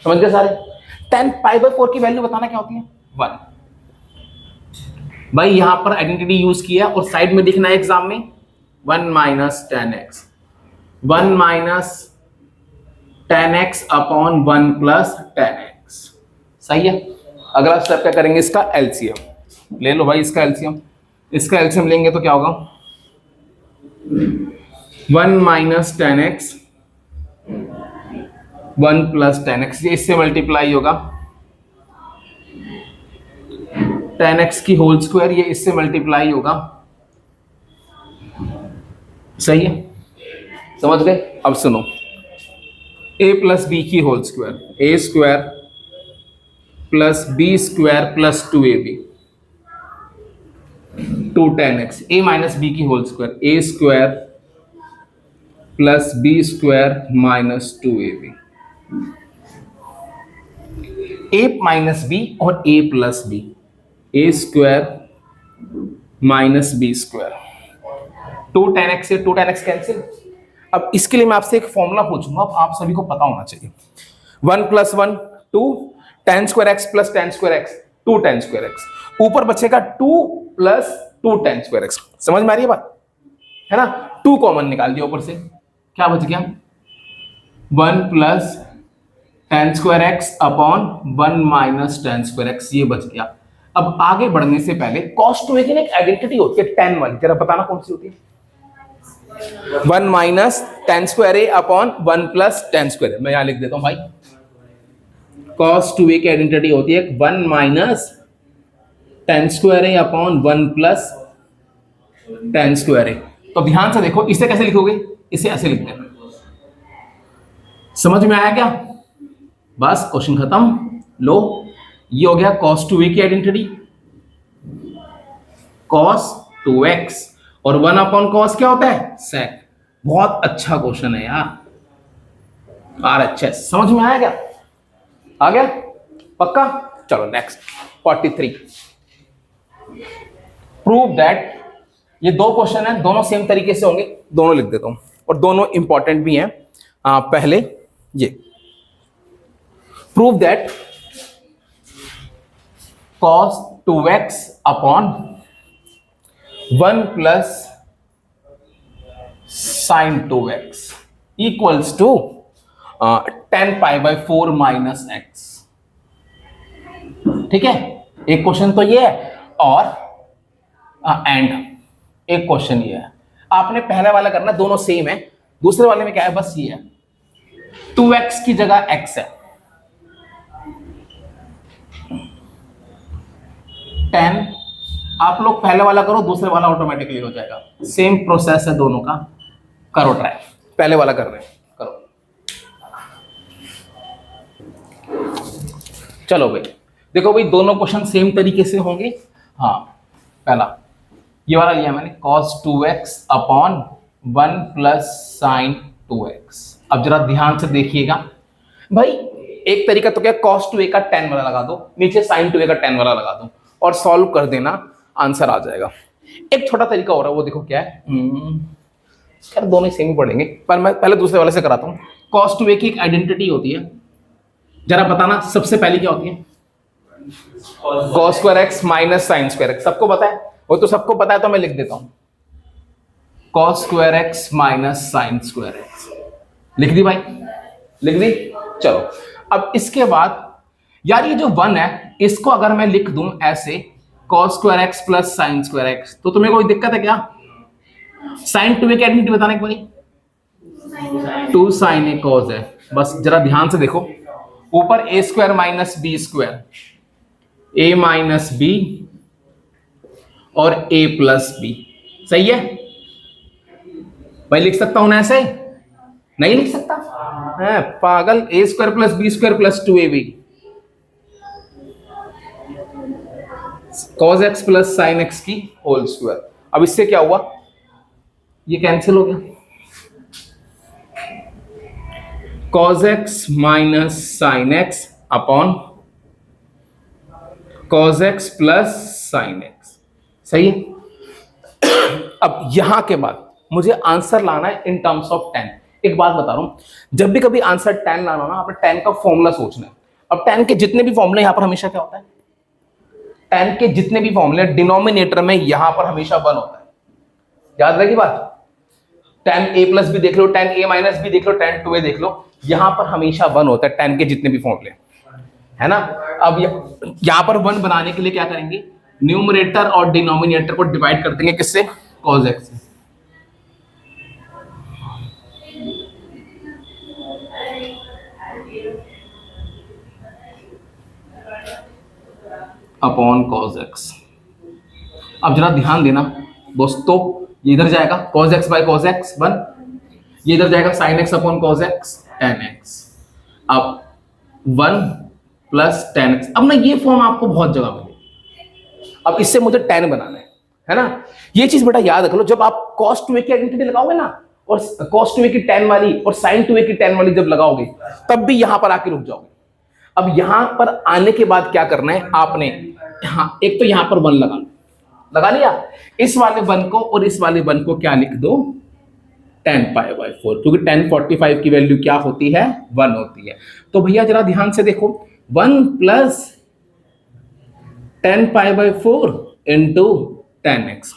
समझ गए सारे? tan π/4 की वैल्यू बताना क्या होती है? 1। भाई यहां पर आइडेंटिटी यूज किया और साइड में लिखना है एग्जाम में 1 minus tan x, 1 minus tan x upon 1 plus tan x। सही है। अगला स्टेप क्या करेंगे? इसका एलसीएम ले लो भाई, इसका एलसीएम। इसका एलसीएम लेंगे तो क्या होगा? 1 minus tan x 1 plus tan x, ये इससे मल्टीप्लाई होगा, tan x की होल स्क्वायर, ये इससे मल्टीप्लाई होगा। सही है, समझ गए? अब सुनो, a प्लस बी की whole square, A square plus B square plus 2ab 2 tan x, a minus B की whole square, A square plus B square minus 2ab। a minus B और a plus B, A square minus B square, 2 tan x से 2 tan x कैंसिल। अब इसके लिए मैं आपसे एक फॉर्मूला पूछूंगा, अब आप सभी को पता होना चाहिए। 1 + 1 2 tan square x plus tan square x 2 tan square x, ऊपर बचेगा 2 प्लस 2 tan स्क्वायर x। समझ में आ रही है बात? है ना? 2 कॉमन निकाल दिया ऊपर से, क्या बच गया, 1 plus ten square x upon 1 minus ten square x, ये बच गया। अब आगे बढ़ने से पहले cos 2a की एक आइडेंटिटी होती है टेन वाली, जरा बताना कौन सी होती है। 1 माइनस टेन स्क्वायर ए अपॉन 1 प्लस टेन स्क्वायर ए, मैं यहां लिख देता हूं भाई। cos 2a की आइडेंटिटी होती है 1 माइनस टेन स्क्वायर ए अपॉन 1 प्लस टेन स्क्वायर ए। तो ध्यान से देखो, इसे कैसे लिखोगे, इसे ऐसे लिखते हैं। समझ में आया क्या? बस क्वेश्चन खत्म। लो, ये हो गया cos 2a की आइडेंटिटी, cos 2x, और 1 अपॉन cos क्या होता है, sec। बहुत अच्छा क्वेश्चन है यार, RHS। समझ में आया क्या? आ गया पक्का? चलो नेक्स्ट 43। प्रूव दैट, ये दो क्वेश्चन है, दोनों सेम तरीके से होंगे, दोनों लिख देता हूं और दोनों इंपॉर्टेंट भी हैं। पहले ये prove that cos 2x upon 1 plus sine 2x equals to 10 pi by 4 minus x. ठीक है, एक क्वेश्चन तो ये है, और एंड एक क्वेश्चन ये है। आपने पहले वाला करना, दोनों सेम है। दूसरे वाले में क्या है, बस ये है 2x की जगह x है, 10। आप लोग पहले वाला करो, दूसरे वाला ऑटोमेटिकली हो जाएगा। सेम प्रोसेस है दोनों का, करो ट्राई। पहले वाला कर रहे हैं, करो। चलो भाई, देखो भाई, दोनों क्वेश्चन सेम तरीके से होंगे। हाँ, पहला ये वाला लिया मैंने, cos 2x upon 1 plus sine 2x। अब जरा ध्यान से देखिएगा भाई, एक तरीका तो क्या, cos 2a का 10 वाला लगा दो, नीचे sin 2a का 10 वाला लगा दो और सॉल्व कर देना, आंसर आ जाएगा। एक छोटा तरीका हो रहा है, वो देखो क्या है। खैर दोनों सेम ही पढ़ेंगे, पर मैं पहले दूसरे वाले से कराता हूँ। cos 2a की एक आइडेंटिटी होती है, जरा बताना सबसे पहली क्या होती है, cos square x minus sine square x. सबको पता है, वो तो सबको पता है, तो मैं लिख देता हूं cos square x minus sine square x. लिख दी भाई, लिख दी। चलो, अब इसके बाद यार ये जो 1 है, इसको अगर मैं लिख दूं ऐसे cos square x plus sign square x, तो तुम्हें कोई दिक्कत है क्या? साइन 2a की आइडेंटिटी बताने की भाई, 2 साइन ए cos है। बस जरा ध्यान से देखो, ऊपर ए स्क्वायर माइनस बी स्क्वायर, ए माइनस बी और ए प्लस बी। सही है भाई? लिख सकता हूं ना ऐसे? नहीं लिख सकता है पागल। A square plus B square plus 2ab cos x plus sine x की होल स्क्वायर। अब इससे क्या हुआ, ये कैंसिल हो गया। cos x minus sine x upon cos x plus sine x. सही है? अब यहां के बाद मुझे आंसर लाना है इन टर्म्स ऑफ 10। एक बात बता रहा हूं, जब भी कभी आंसर 10 लाना हो ना, आपने 10 का फॉर्मूला सोचना है। अब 10 के जितने भी फॉर्मूले यहां पर हमेशा क्या होता है, 10 के जितने भी फॉर्मूले डिनोमिनेटर में यहां पर हमेशा 1 होता है। याद रहेगी बात? 10a प्लस भी देख लो, 10a माइनस भी देख लो, 10 2a देख लो, यहां पर हमेशा 1 होता है 10 के जितने भी फॉर्मूले, है ना। अब यहां पर 1 बनाने के लिए क्या करेंगे, न्यूमरेटर और डिनोमिनेटर को डिवाइड कर देंगे किससे, cos x से। Upon cos x। अब जरा ध्यान देना दोस्तों, ये इधर जाएगा cos x by cos x 1, ये इधर जाएगा sin x अपॉन cos x tan x। अब 1 प्लस tan x। अब ना ये फॉर्म आपको बहुत जगह मिलेगी। अब इससे मुझे tan बनाना है ना। ये चीज बेटा याद रख लो, जब आप cos 2a की आइडेंटिटी लगाओगे ना, और cos 2a की tan वाली और sin 2a की tan वाली जब लगाओगे, तब भी यहां पर आके रुक जाओगे। अब यहां पर आने के बाद क्या करना है आपने, हाँ, एक तो यहां पर 1 लगा लिया, इस वाले 1 को और इस वाले 1 को क्या लिख दो, tan पाई बाई 4, क्योंकि tan 45 की वैल्यू क्या होती है, 1 होती है। तो भैया जरा ध्यान से देखो, 1 plus tan pi by 4 into tan x,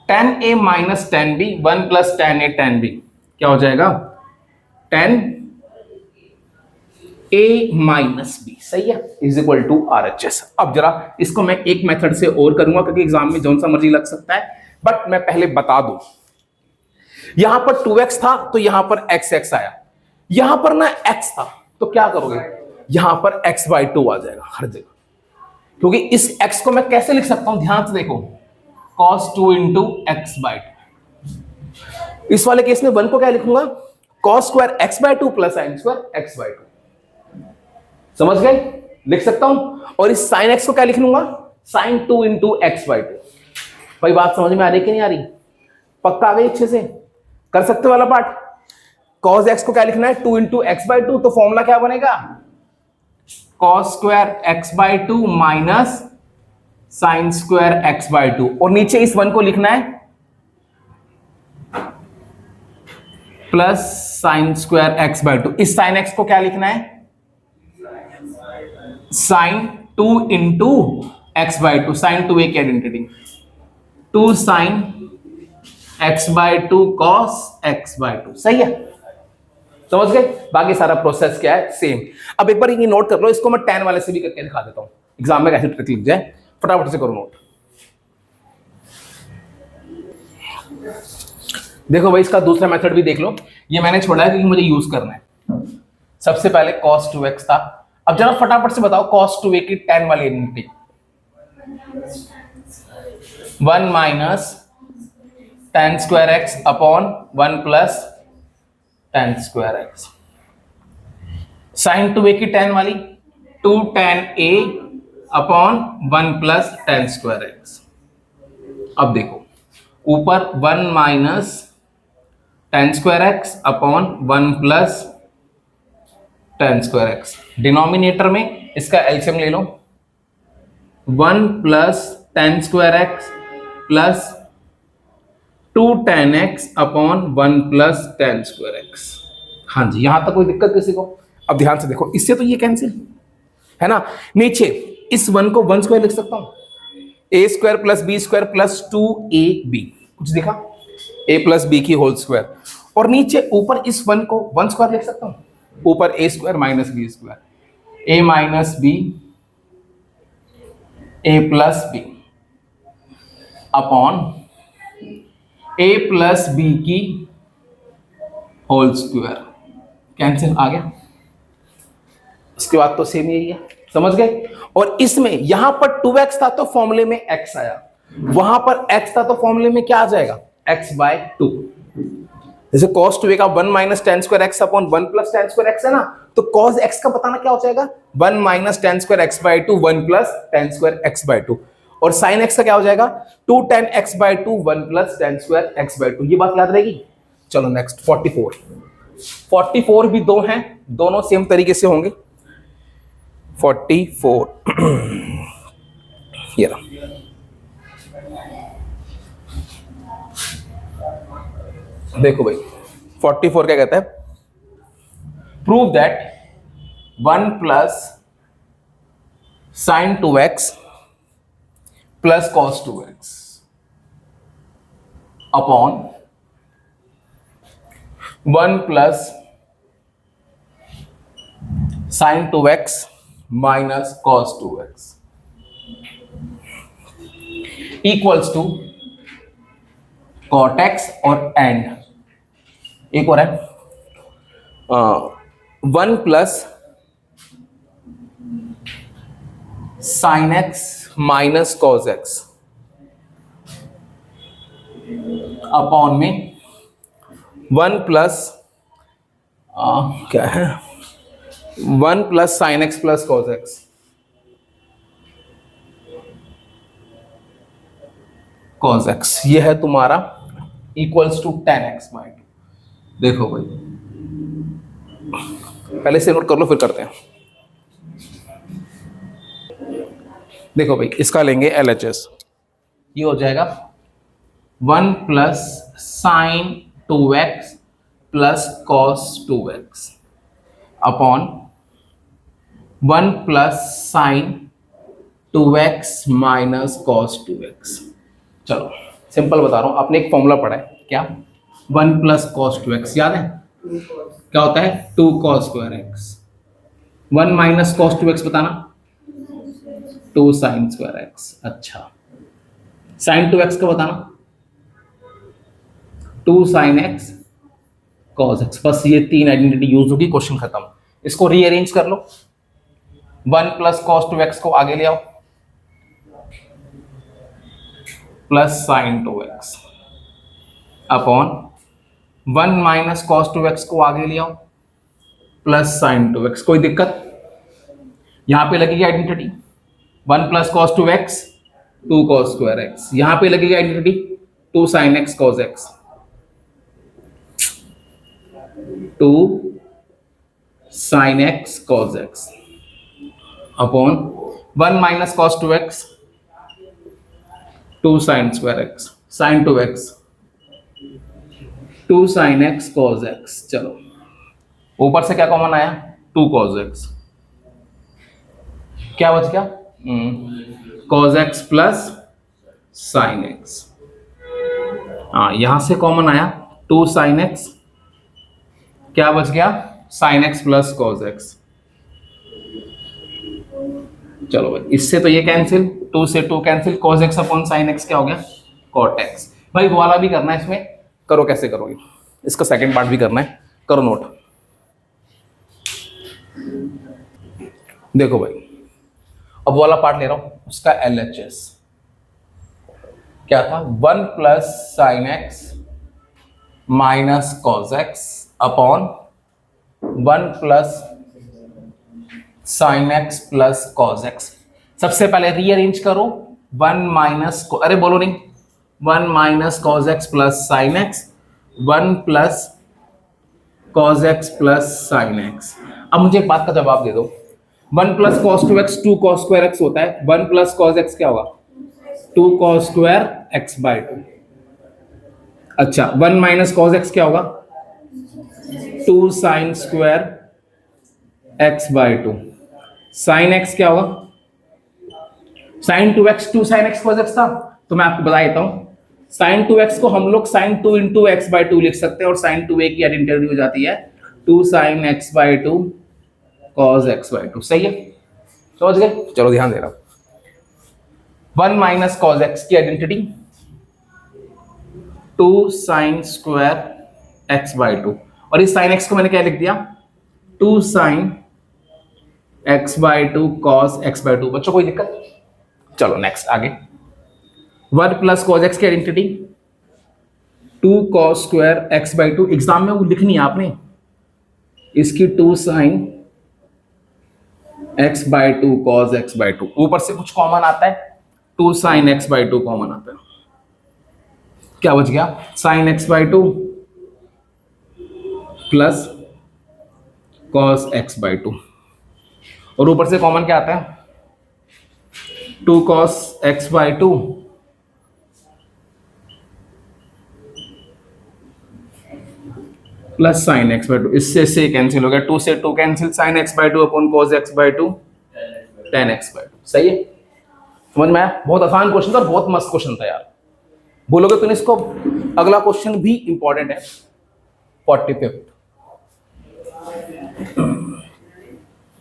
tan a minus tan b, 1 plus tan a tan b क्या हो जाएगा, 10a माइनस बी, सही है, इज इक्वल टू RHS। अब जरा इसको मैं एक मेथड से और करूंगा क्योंकि एग्जाम में जौन सा मर्जी लग सकता है, बट मैं पहले बता दूं, यहां पर 2x था तो यहां पर x आया, यहां पर ना x था तो क्या करोगे, यहां पर x/2 आ जाएगा हर जगह, क्योंकि इस x को मैं कैसे लिख सकता हूं, ध्यान से देखो, cos 2 इंटू x/2। इस वाले केस में 1 को क्या लिखूंगा, cos square x/2 plus sin square x/2, समझ गए, लिख सकता हूं। और इस sin x को क्या लिख लूंगा, sin 2 इंटू x/2। भाई बात समझ में आ रही कि नहीं आ रही, पक्का आ गई अच्छे से, कर सकते वाला पार्ट। cos x को क्या लिखना है, 2 इंटू x/2, तो फॉर्मूला क्या बनेगा, cos square x/2 minus sin square x/2, और नीचे इस 1 को लिखना है प्लस sin स्क्वायर x/2। इस sin x को क्या लिखना है, sin 2 इंटू x/2, sin 2 एक identity, 2 sin x/2 cos x/2, सही है, समझ गए। बाकी सारा प्रोसेस क्या है, सेम। अब एक बार ये नोट कर लो, इसको मैं tan वाले से भी करके दिखा देता हूं, एग्जाम में कैसे ट्रिक लिख जाए, फटाफट से करो नोट। देखो भाई, इसका दूसरा मेथड भी देख लो, ये मैंने छोड़ा है क्योंकि मुझे यूज करना है। सबसे पहले cos 2x था, अब जरा फटाफट से बताओ cos 2a की tan वाली identity, 1 minus tan square x upon 1 plus tan square x। sin 2a की tan वाली 2 tan a upon 1 plus tan square x। अब देखो ऊपर 1 minus tan square x upon 1 plus tan square x, denominator में इसका एलसीएम ले लो, 1 plus tan square x plus 2 tan x upon 1 plus tan square x। हाँ जी, यहां तक कोई दिक्कत किसी को। अब ध्यान से देखो, इससे तो ये कैंसिल है ना, नीचे इस 1 को 1 स्क्वायर लिख सकता हूं, a square plus b square plus 2ab, कुछ दिखा, a प्लस b की होल स्क्वायर, और नीचे ऊपर इस 1 को 1 स्क्वायर लिख सकता हूं, ऊपर a square minus b square, a minus b a plus b upon a plus b की होल स्क्वायर, कैंसिल आ गया। उसके बाद तो सेम यही है, समझ गए। और इसमें यहां पर 2x था तो फॉर्मूले में x आया, वहां पर x था तो फॉर्मूले में क्या आ जाएगा, x/2। जैसे cos 2a का 1 minus tan square x upon 1 plus tan square x है ना, तो cos x का बताना क्या हो जाएगा, 1 minus tan square x/2 1 plus tan square x/2, और sin x का क्या हो जाएगा, 2 tan x/2 1 plus tan square x/2। ये बात याद रहेगी। चलो नेक्स्ट 44 भी दो हैं, दोनों सेम तरीके से होंगे। 44 ये रहा, देखो भाई 44 क्या कहता है, prove that 1 plus sin 2x plus cos 2x upon 1 plus sin 2x minus cos 2x equals to cot x और एंड एक और है 1 plus sin x minus cos x upon में 1 प्लस क्या है, 1 plus sin x plus cos x, cos x ये है तुम्हारा इक्वल्स टू tan x/2। देखो भाई पहले से नोट कर लो फिर करते हैं। देखो भाई इसका लेंगे LHS, ये हो जाएगा 1 plus sin 2x plus cos 2x upon 1 plus sin 2x minus cos 2x। चलो सिंपल बता रहा हूं, आपने एक फॉर्मूला पढ़ा है क्या, 1 प्लस कॉस टू एक्स, याद है क्या होता है 2 cos square x. 1 minus cos two x बताना 2 साइन स्क्वायर एक्स। अच्छा साइन टू एक्स का बताना 2 साइन एक्स कॉस एक्स। बस ये 3 आइडेंटिटी यूज होगी, क्वेश्चन खत्म। इसको रीअरेंज कर लो, 1 प्लस कॉस टू एक्स को आगे ले आओ plus sign to x upon 1 minus cos two x को आगे ले आओ प्लस साइन टू एक्स। कोई दिक्कत? यहां पे लगेगी identity 1 plus cos two x 2 cos square x, यहां पे लगेगी identity 2 sine x cos x 2 sine x cos x upon 1 minus cos two x 2 sine square x sign to x 2 sine x cos x. चलो ऊपर से क्या कॉमन आया 2 कॉस एक्स, क्या बच गया cos x plus sine x. हाँ यहां से कॉमन आया 2 साइन एक्स, क्या बच गया sine x plus cos x. चलो भाई इससे तो ये कैंसिल, 2 से 2 cancel, cos x upon sine x क्या हो गया cot x। भाई वो वाला भी करना है, इसमें करो कैसे करोगे, इसका सेकंड पार्ट भी करना है, करो नोट। देखो भाई अब वाला पार्ट ले रहा हूं, उसका LHS क्या था 1 plus sine x minus cos x upon 1 plus sine x plus cos x. सबसे पहले रीअरेंज करो 1 माइनस, अरे बोलो नहीं 1 minus cos x plus sine x 1 plus cos x plus sine x. अब मुझे एक बात का जवाब दे दो, 1 plus cos two x 2 cos square x होता है, 1 प्लस कॉस एक्स क्या होगा 2 कॉस स्क्वायर एक्स बाय 2। अच्छा 1 माइनस कॉस एक्स क्या होगा 2 sine square x by 2। Sine x क्या होगा sine 2x 2 sine x cos x था, तो मैं आपको बता देता हूं साइन 2x को हम लोग साइन 2 इंटू एक्स बाय 2 लिख सकते हैं, और साइन 2a की आइडेंटिटी हो जाती है 2 sine x by 2 cos x by 2। सही है, समझ गए? चलो ध्यान दे रहा हूं 1 माइनस कॉस एक्स की identity 2 sine square x by 2, और इस साइन एक्स को मैंने क्या लिख दिया 2 sine x by 2 cos x by 2। बच्चों कोई दिक्कत? चलो नेक्स्ट आगे 1 प्लस कॉस एक्स की identity 2 cos square x by 2। Exam में वो लिखनी है आपने, इसकी 2 sine x by 2 cos x by 2। ऊपर से कुछ कॉमन आता है 2 साइन एक्स बाय 2 कॉमन आता है, क्या बच गया sine x by 2 plus cos x by 2, और ऊपर से कॉमन क्या आता है 2 cos x by 2 plus sine x by 2। इससे कैंसिल हो गया, 2 से 2 cancel, sine x by 2 upon cos x by 2 tan x by 2। सही है, समझ में आया? बहुत आसान क्वेश्चन था, बहुत मस्त क्वेश्चन था यार। बोलोगे तो इसको अगला क्वेश्चन भी इंपॉर्टेंट है 45th,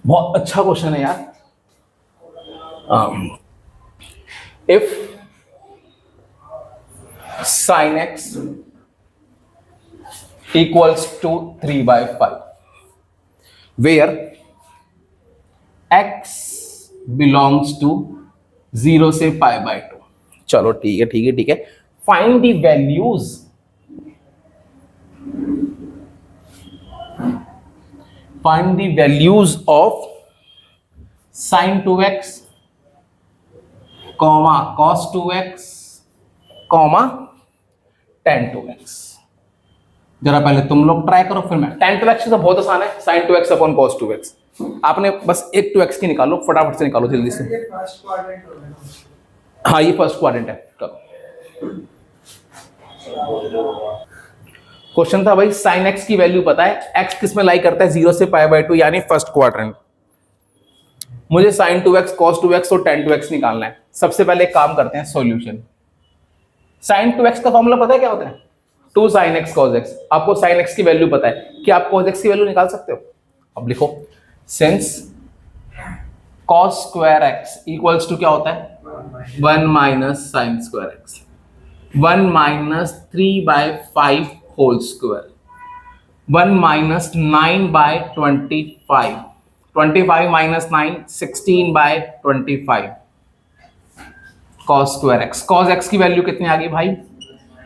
बहुत अच्छा क्वेश्चन है यार। If sine x equals to 3/5 where x belongs to 0 से π/2। चलो ठीक है ठीक है ठीक है, find the values find the values of sin 2x, cos 2x, tan 2x। जरा पहले तुम लोग ट्राई करो फिर मैं। tan 2x तो बहुत आसान है, sin 2x upon cos 2x। आपने बस एक 2x की निकालो, फटाफट से निकालो जल्दी से। हाँ ये फर्स्ट क्वाड्रेंट है, करो। क्वेश्चन था भाई साइन एक्स की वैल्यू पता है, एक्स किस में लाई करता है 0 से π/2 यानी फर्स्ट क्वाड्रेंट। मुझे साइन 2x cos 2x और tan 2x निकालना है। सबसे पहले एक काम करते हैं सॉल्यूशन। साइन 2x का फॉर्मूला पता है क्या होता है two sine x cos x. आपको साइन एक्स की वैल्यू पता है, क्या आप कॉस एक्स की वैल्यू निकाल सकते हो? अब लिखो, since cos square x equals to क्या होता है? 1 minus sine square x, 1 minus 3/5 whole square, 1 minus 9/25, 25 minus 9 16/25 cos square x. Cos x की वैल्यू कितनी आ गई भाई?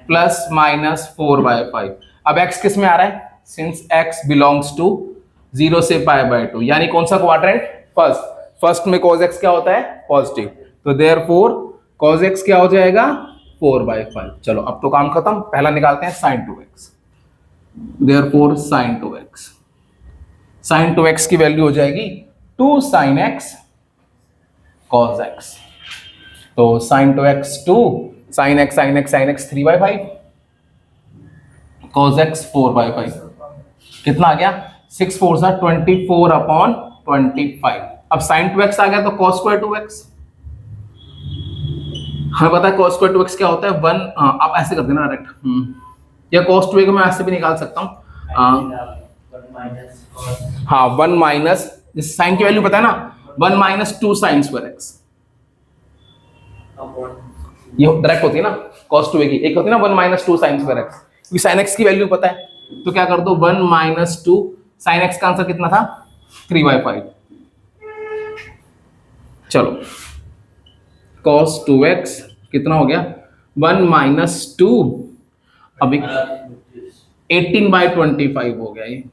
Plus minus 4/5। अब एक्स किस में आ रहा है? सिंस एक्स बिलोंग्स टू 0 से π/2, यानी कौन सा क्वाड्रेंट? फर्स्ट। फर्स्ट में cos x क्या होता है? पॉजिटिव। तो देयरफॉर cos x क्या हो जाएगा? 4/5। चलो अब तो काम खत्म, पहला निकालते हैं sin 2x। Therefore sin 2x, sin 2x की वैल्यू हो जाएगी 2 sin x cos x। तो sin 2x 2, sin x sin x sin x 3/5, cos x 4/5। कितना आ गया? 6 4 सा 24/25। अब sin 2x आ गया तो cos स्क्वायर 2x। हमें पता है cos स्क्वायर 2x क्या होता है? 1। आप ऐसे कर देना डायरेक्ट, या cos 2a को मैं ऐसे भी निकाल सकता हूँ। हाँ 1 माइनस, जिस साइन की वैल्यू पता है ना, 1 माइनस 2 साइन स्क्वायर एक्स, ये डायरेक्ट होती है ना cos 2a की। एक होती है ना 1 माइनस 2 साइन स्क्वायर एक्स, क्योंकि साइन एक्स की वैल्यू पता है, तो क्या कर दो 1 माइनस 2 साइन एक्स का आंसर कितना था? 3/5। चलो cos 2x कितना हो गया? 1 माइनस 2, अभी 18/25 हो गया ये।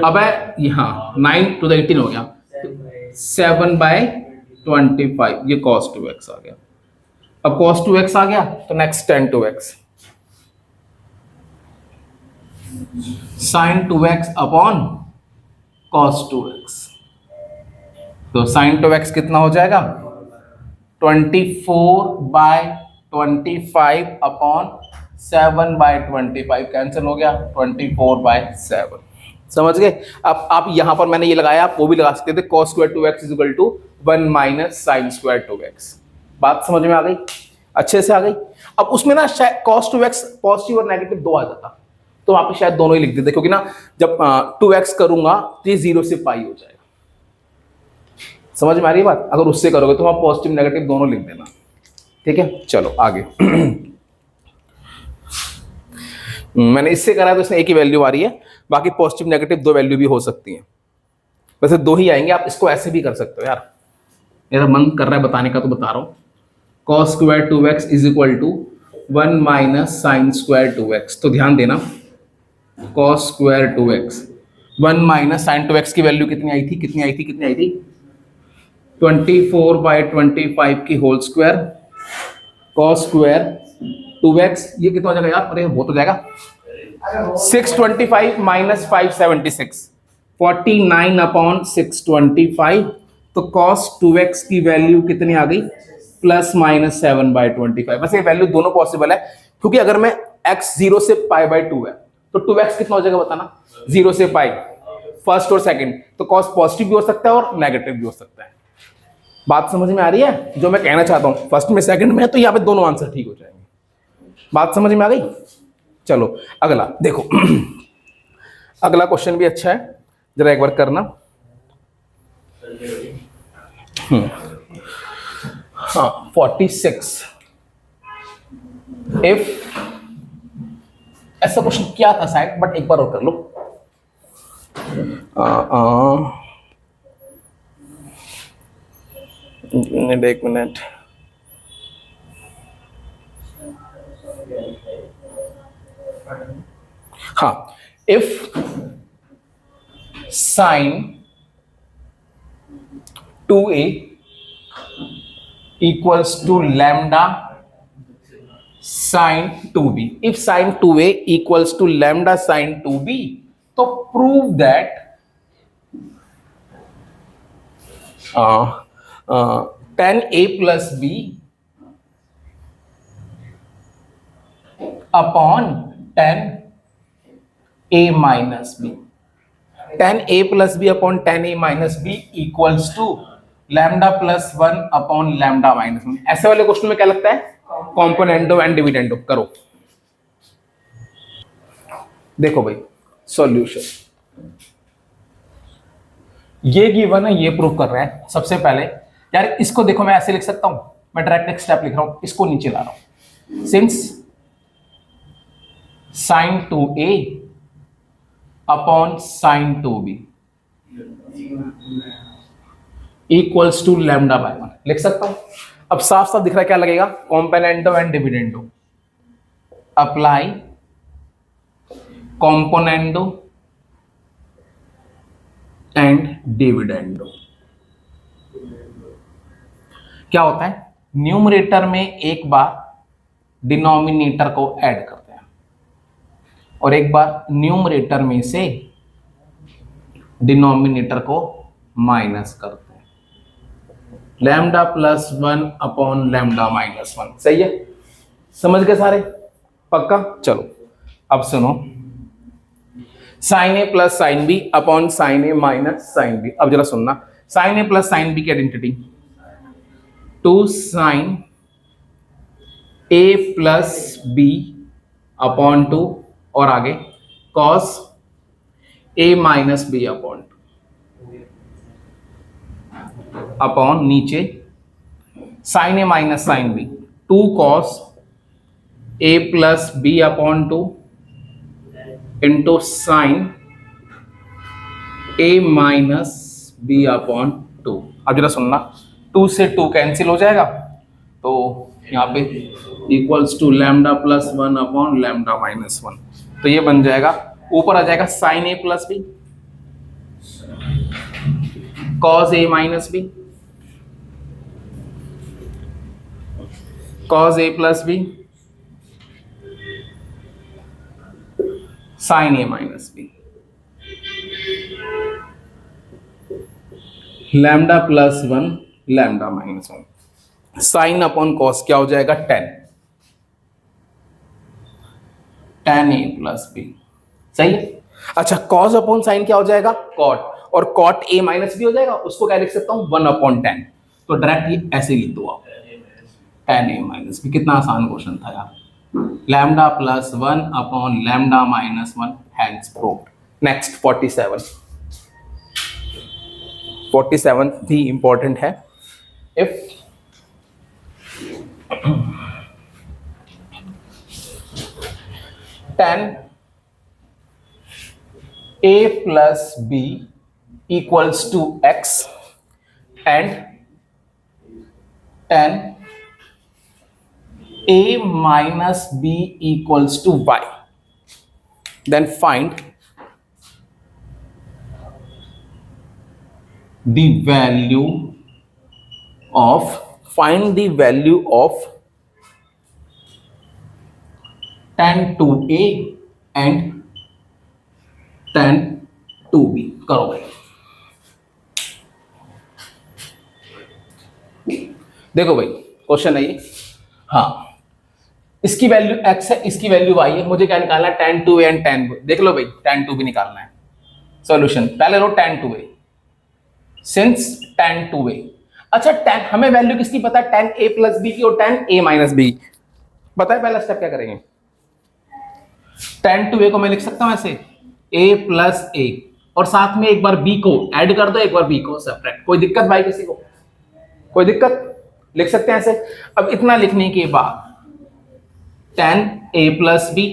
अब है यहाँ 9 to the 18 हो गया, 7/25, ये cos 2x आ गया। अब cos 2x आ गया तो next tan 2x, sin 2x upon cos 2x। तो sin 2x कितना हो जाएगा? 24/25 अपॉन 7/25, कैंसिल हो गया 24/7। समझ गए? अब आप यहां पर मैंने ये लगाया, आप वो भी लगा सकते थे, cos square 2x is equal to 1 minus sine square 2x। बात समझ में आ गई? अच्छे से आ गई। अब उसमें ना शायद cos 2x पॉजिटिव और नेगेटिव दो आ जाता, तो वहां पे शायद दोनों ही लिख देते, क्योंकि ना जब 2x करूंगा तो ये 0 से पाई हो जाएगा। समझ में आ रही है बात? अगर उससे करोगे तो वहां पॉजिटिव नेगेटिव दोनों लिख देना, ठीक है? चलो आगे। मैंने इससे करा तो इसमें एक ही वैल्यू आ रही है, बाकी पॉजिटिव नेगेटिव दो वैल्यू भी हो सकती हैं। वैसे दो ही आएंगे, आप इसको ऐसे भी कर सकते हो यार, मेरा मन कर रहा है बताने का तो बता रहा हूँ। cos square 2x is equal to 1 minus sine square 2x। तो ध्यान देना, cos square 2x 1 minus sign 2x की वैल्यू कितनी आई थी? 24/25 की whole square, cos square 2x ये कितना हो जाएगा यार? अरे बहुत हो जाएगा, 625 माइनस 576, 49/625। तो cos 2x की वैल्यू कितनी आ गई? Plus minus 7/25। वैसे वैल्यू दोनों पॉसिबल है, क्योंकि अगर मैं x 0 से π/2 है तो 2x कितना हो जाएगा बताना? 0 से पाई, फर्स्ट और सेकंड, तो cos पॉजिटिव भी हो सकता है और नेगेटिव भी हो सकता है। बात समझ में आ रही है जो मैं कहना चाहता हूं? फर्स्ट में सेकंड में, तो यहाँ पे दोनों आंसर ठीक हो जाएंगे। बात समझ में आ गई? चलो अगला देखो। अगला क्वेश्चन भी अच्छा है, जरा एक बार करना। हाँ 46। इफ, ऐसा क्वेश्चन क्या था शायद, बट एक बार और कर लो। एक मिनट। हाँ, if sine 2a equals to lambda sine 2b, if sine 2a equals to lambda sine 2b, तो prove that tan a plus b upon tan a minus b, tan a plus b upon tan a minus b equals to lambda plus 1 upon lambda minus 1। ऐसे वाले क्वेश्चन में क्या लगता है, कॉम्पोनेंटो एंड डिविडेंडो। करो, देखो भाई सॉल्यूशन, ये गिवन है, ये प्रूव कर रहे हैं। सबसे पहले यार इसको देखो, मैं ऐसे लिख सकता हूं, मैं डायरेक्ट एक स्टेप लिख रहा हूं, इसको नीचे ला रहा हूं। Since sine 2a upon sine 2b equals to lambda by 1 लिख सकता हूं। अब साफ साफ दिख रहा है, क्या लगेगा, componendo and dividendo. Apply componendo and dividendo. क्या होता है, न्यूमरेटर में एक बार डिनोमिनेटर को ऐड करते हैं और एक बार न्यूमरेटर में से डिनोमिनेटर को माइनस करते हैं। Lambda plus 1 upon lambda minus 1। सही है, समझ गए सारे, पक्का। चलो अब सुनो, sine A plus sine B upon sine A minus sine B. अब जरा सुनना, sine A plus sine B की identity, 2 sine A plus B upon 2 और आगे cos A minus B upon 2 upon नीचे sine A minus sine B, 2 cos A plus B upon 2 into sine A minus B upon 2। अब जरा सुनना, 2 से 2 कैंसिल हो जाएगा, तो यहाँ पे equals to lambda plus 1 upon lambda minus 1। तो ये बन जाएगा, ऊपर आ जाएगा sine A plus B cos A minus B cos A plus B sine A minus B, lambda plus 1 lambda minus 1। Sine upon cos क्या हो जाएगा, tan ए प्लस बी। सही है। अच्छा, कॉस अपॉन साइन क्या हो जाएगा, कॉट, और कॉट ए माइनस बी हो जाएगा, उसको क्या लिख सकता हूं, 1 अपॉन 10। तो डायरेक्ट ये ऐसे लिख दो आप, tan ए माइनस बी। कितना आसान क्वेश्चन था यार। Lambda plus 1 upon lambda minus 1 hence proved. Next 47 भी इंपॉर्टेंट है। If tan a plus b equals to x and tan a minus b equals to y, then find the value of tan 2a and tan 2b। करो भाई, देखो भाई क्वेश्चन है ये। हाँ, इसकी वैल्यू x है, इसकी वैल्यू y है, मुझे क्या निकालना है, tan 2a and tan b। देख लो भाई, tan 2b निकालना है। सॉल्यूशन पहले लो tan 2a, since tan 2a। अच्छा, tan हमें वैल्यू किसकी पता है, tan a प्लस b की और tan a माइनस b। पता है पहला स्टेप क्या करेंगे, tan 2a को मैं लिख सकता हूं ऐसे a प्लस a, और साथ में एक बार b को ऐड कर दो, एक बार b को सेपरेट। कोई दिक्कत भाई किसी को, कोई दिक्कत, लिख सकते हैं ऐसे। अब इतना लिखने के बाद tan a प्लस b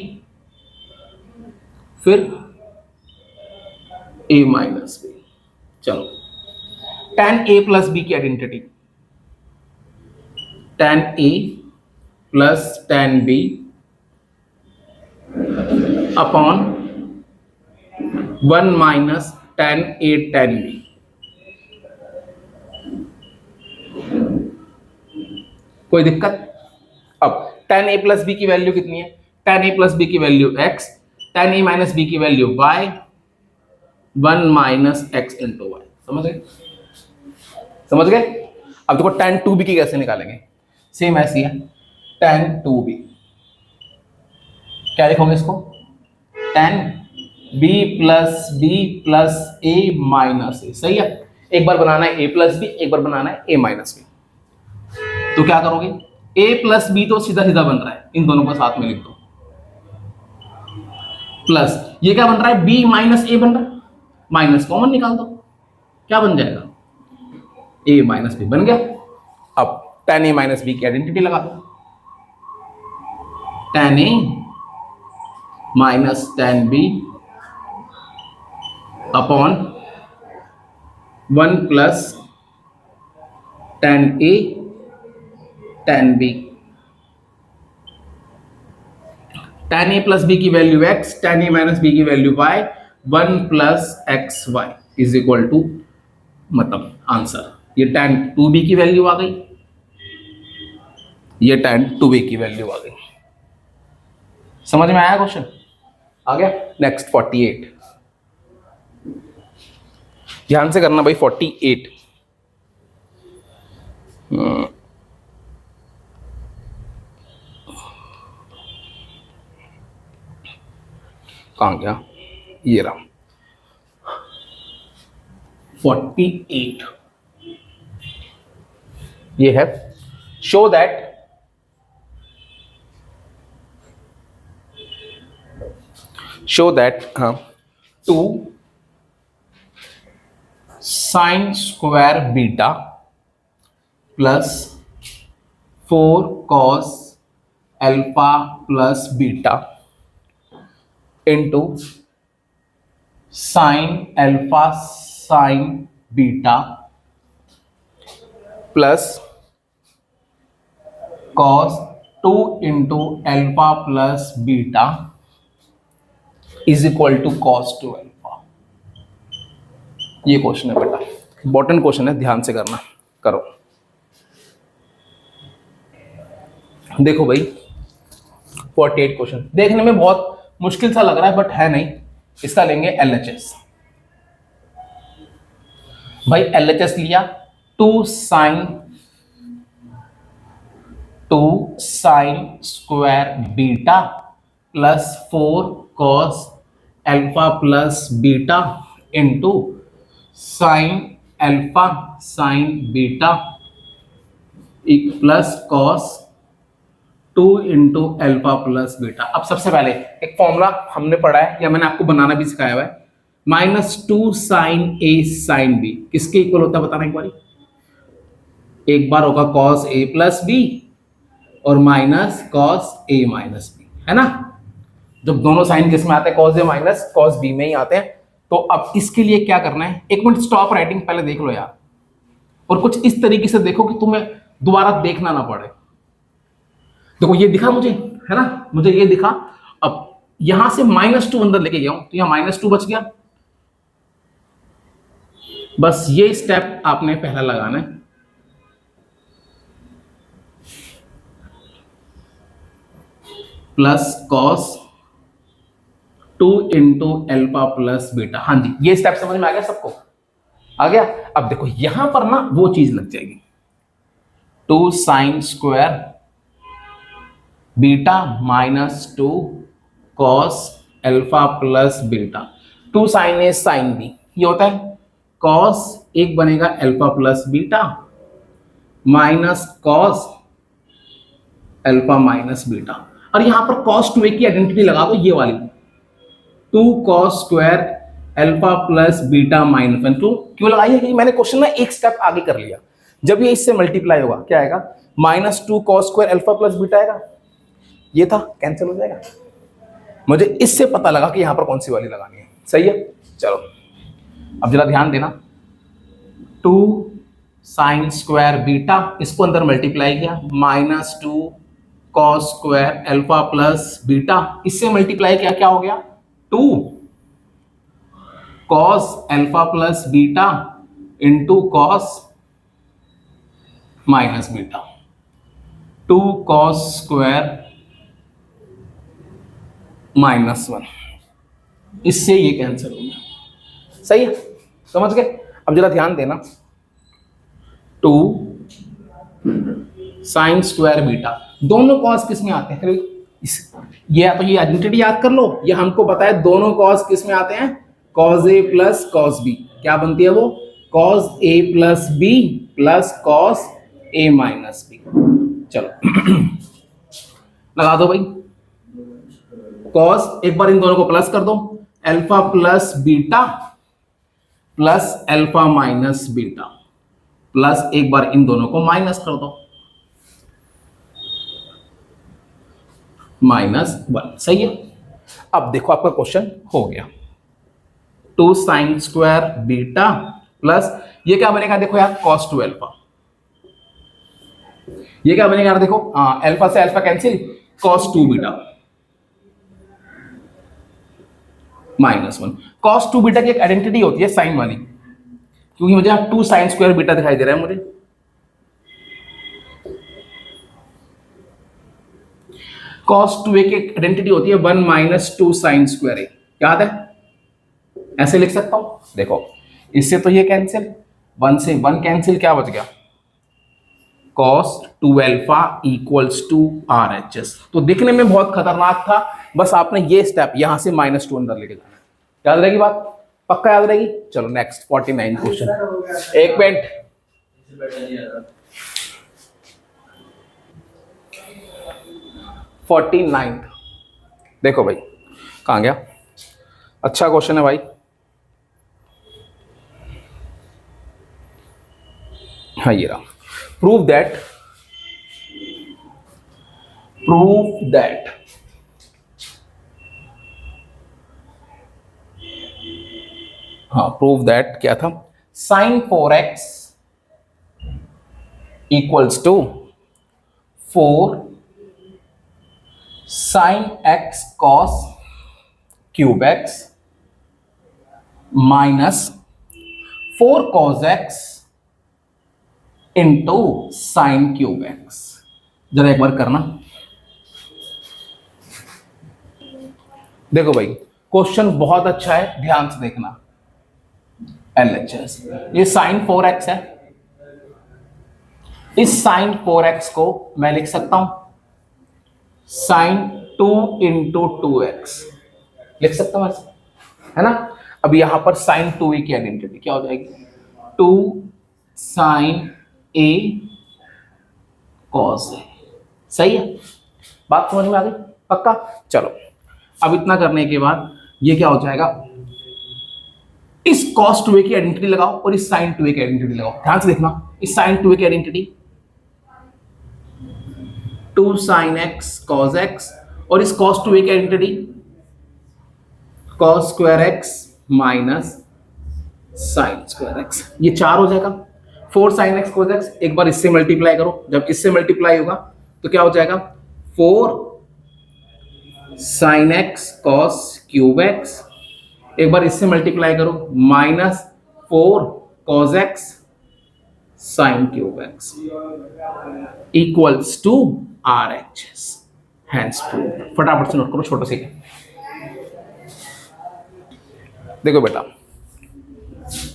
फिर a माइनस b। चलो, tan a प्लस b की identity, tan a plus tan b upon 1 minus tan a tan b। कोई दिक्कत। अब tan a प्लस b की वैल्यू कितनी है, tan a प्लस b की value x, tan a minus b की value y, 1 minus x into y. समझ गए, समझ गए। अब देखो tan 2b की कैसे निकालेंगे, सेम ऐसी है, tan 2b क्या लिखोगे इसको, tan b plus a minus a। सही है, एक बार बनाना है a प्लस बी, एक बार बनाना है a माइनस बी। तो क्या करोगे, a प्लस बी तो सीधा सीधा बन रहा है, इन दोनों को साथ में लिख दो, प्लस ये क्या बन रहा है, b माइनस a बन रहा है, माइनस कॉमन निकाल दो, क्या बन जाएगा, a माइनस बी बन गया। अब tan a माइनस बी की आइडेंटिटी लगा दो, tan a minus tan b upon 1 plus tan a tan b। tan a plus B की value x, tan a minus B की value y, 1 plus X Y is equal to, मतलब आंसर, ये tan 2b की वैल्यू आ गई, ये tan 2b की वैल्यू आ गई। समझ में आया क्वेश्चन? आ गया। नेक्स्ट 48, ध्यान से करना भाई। 48 कहाँ गया, ये रहा 48। ये है, show that two sine square beta plus 4 cos alpha plus beta into sine alpha sine beta plus cos 2 into alpha plus beta is equal to cos 2 alpha. ये क्वेश्चन है बेटा, इंपॉर्टेंट क्वेश्चन है, ध्यान से करना। करो, देखो भाई 48 क्वेश्चन देखने में बहुत मुश्किल सा लग रहा है, बट है नहीं। इसका लेंगे LHS। भाई LHS लिया, 2 sine square beta plus 4 cos alpha plus beta into sine alpha sine beta plus cos 2 into alpha plus beta. अब सबसे पहले एक फॉर्मूला हमने पढ़ा है, या मैंने आपको बनाना भी सिखाया हुआ है, -2 साइन a साइन b किसके इक्वल होता है बताना एक बारी। एक बार होगा cos a प्लस बी और minus cos a minus b, है ना। जब दोनों साइन किस में आते हैं, cos a minus cos b में ही आते हैं। तो अब इसके लिए क्या करना है, एक मिनट स्टॉप राइटिंग पहले देख लो यार, और कुछ इस तरीके से देखो कि तुम्हें दोबारा देखना ना पड़े। देखो ये दिखा मुझे, है ना, मुझे ये दिखा। अब यहां से -2 अंदर लेके गया हूं, तो यहां -2 बच गया। बस ये स्टेप आपने पहला लगाना है, plus cos 2 into alpha plus beta. हाँ जी, ये स्टेप समझ में आ गया सबको? आ गया। अब देखो यहां पर ना वो चीज लग जाएगी, 2 sine square beta -2 cos alpha plus beta. 2 sine A sine B, ये होता है कॉस, एक बनेगा alpha plus beta minus cos alpha minus beta. और यहां पर cos 2a की आइडेंटिटी लगा दो, ये वाली 2 cos square alpha plus beta minus 1। तो क्यों लगाई है कि मैंने क्वेश्चन ना एक स्टेप आगे कर लिया। जब ये इससे मल्टीप्लाई होगा क्या आएगा, -2 cos square alpha plus beta आएगा, ये था, कैंसिल हो जाएगा। मुझे इससे पता लगा कि यहां पर कौन सी वाली लगानी है। सही है, चलो अब जरा ध्यान देना। 2 साइन स्क्वायर बीटा, इसको अंदर मल्टीप्लाई किया, -2 cos square alpha plus beta, इससे मल्टीप्लाई किया, क्या हो गया, 2 cos alpha plus beta into cos minus beta, 2 cos square -1, इससे ये कैंसिल हो गया। सही है, समझ गए? अब जरा ध्यान देना, 2 साइन स्क्वायर बीटा, दोनों कॉस किस में आते हैं, ये तो ये आइडेंटिटी याद कर लो। ये हमको बताया दोनों कॉस किस में आते हैं, cos a plus cos b, क्या बनती है वो, cos A plus B plus cos A minus B. चलो लगा दो भाई, कॉस एक बार इन दोनों को प्लस कर दो, alpha plus beta plus alpha minus beta plus एक बार इन दोनों को माइनस कर दो, -1। सही है। अब देखो आपका क्वेश्चन हो गया, 2 साइन स्क्वायर बीटा प्लस ये क्या बनेगा, देखो यार cos 2 अल्फा। ये क्या बनेगा यार, देखो अल्फा से alpha cancel, cos 2 beta -1। cos 2 beta की एक आइडेंटिटी होती है साइन वाली, क्योंकि मुझे यहाँ 2 साइन स्क्वायर बीटा दिखाई दे रहा है मुझे। cos 2a की एक आइडेंटिटी होती है 1 - 2 साइन स्क्वायर a, याद है? ऐसे लिख सकता हूं, देखो इससे तो ये कैंसिल, 1 से 1 कैंसिल, क्या बच गया, cos 2 alpha equals to RHS। तो दिखने में बहुत खतरनाक था, बस आपने ये स्टेप यहां से -2 अंदर लेके जाना। याद रहेगी बात, पक्का याद रहेगी। चलो नेक्स्ट 49 क्वेश्चन, एक मिनट, देखो भाई कहां गया, अच्छा क्वेश्चन है भाई। हाँ ये रहा, प्रूव दैट हाँ प्रूव दैट क्या था, sin 4x equals to 4 sin x cos cube x minus 4 cos x into sine cube x। जरा एक बार करना, देखो भाई क्वेश्चन बहुत अच्छा है, ध्यान से देखना। LHS ये sin 4x है, इस sin 4x को मैं लिख सकता हूं sin 2 इंटू 2x, लिख सकता हूं ऐसे, है ना। अब यहां पर sin 2a की आइडेंटिटी क्या हो जाएगी, 2 sin a cos a। सही है, बात समझ में आ गई, पक्का। चलो अब इतना करने के बाद ये क्या हो जाएगा, इस cos 2a की आइडेंटिटी लगाओ और इस sin 2a की आइडेंटिटी लगाओ, ध्यान से देखना। इस sin 2a की identity 2 sin x cos x और इस cos 2a की identity cos square x minus sin square x। ये 4 हो जाएगा, 4 sin x cos x, एक बार इससे मल्टीप्लाई करो, जब इससे मल्टीप्लाई होगा तो क्या हो जाएगा, 4 sin x cos cube x, एक बार इससे मल्टीप्लाई करो, minus 4 cos x sin cube x equals to RHS। Hence proved. फटाफट से नोट करो, छोटा से। देखो बेटा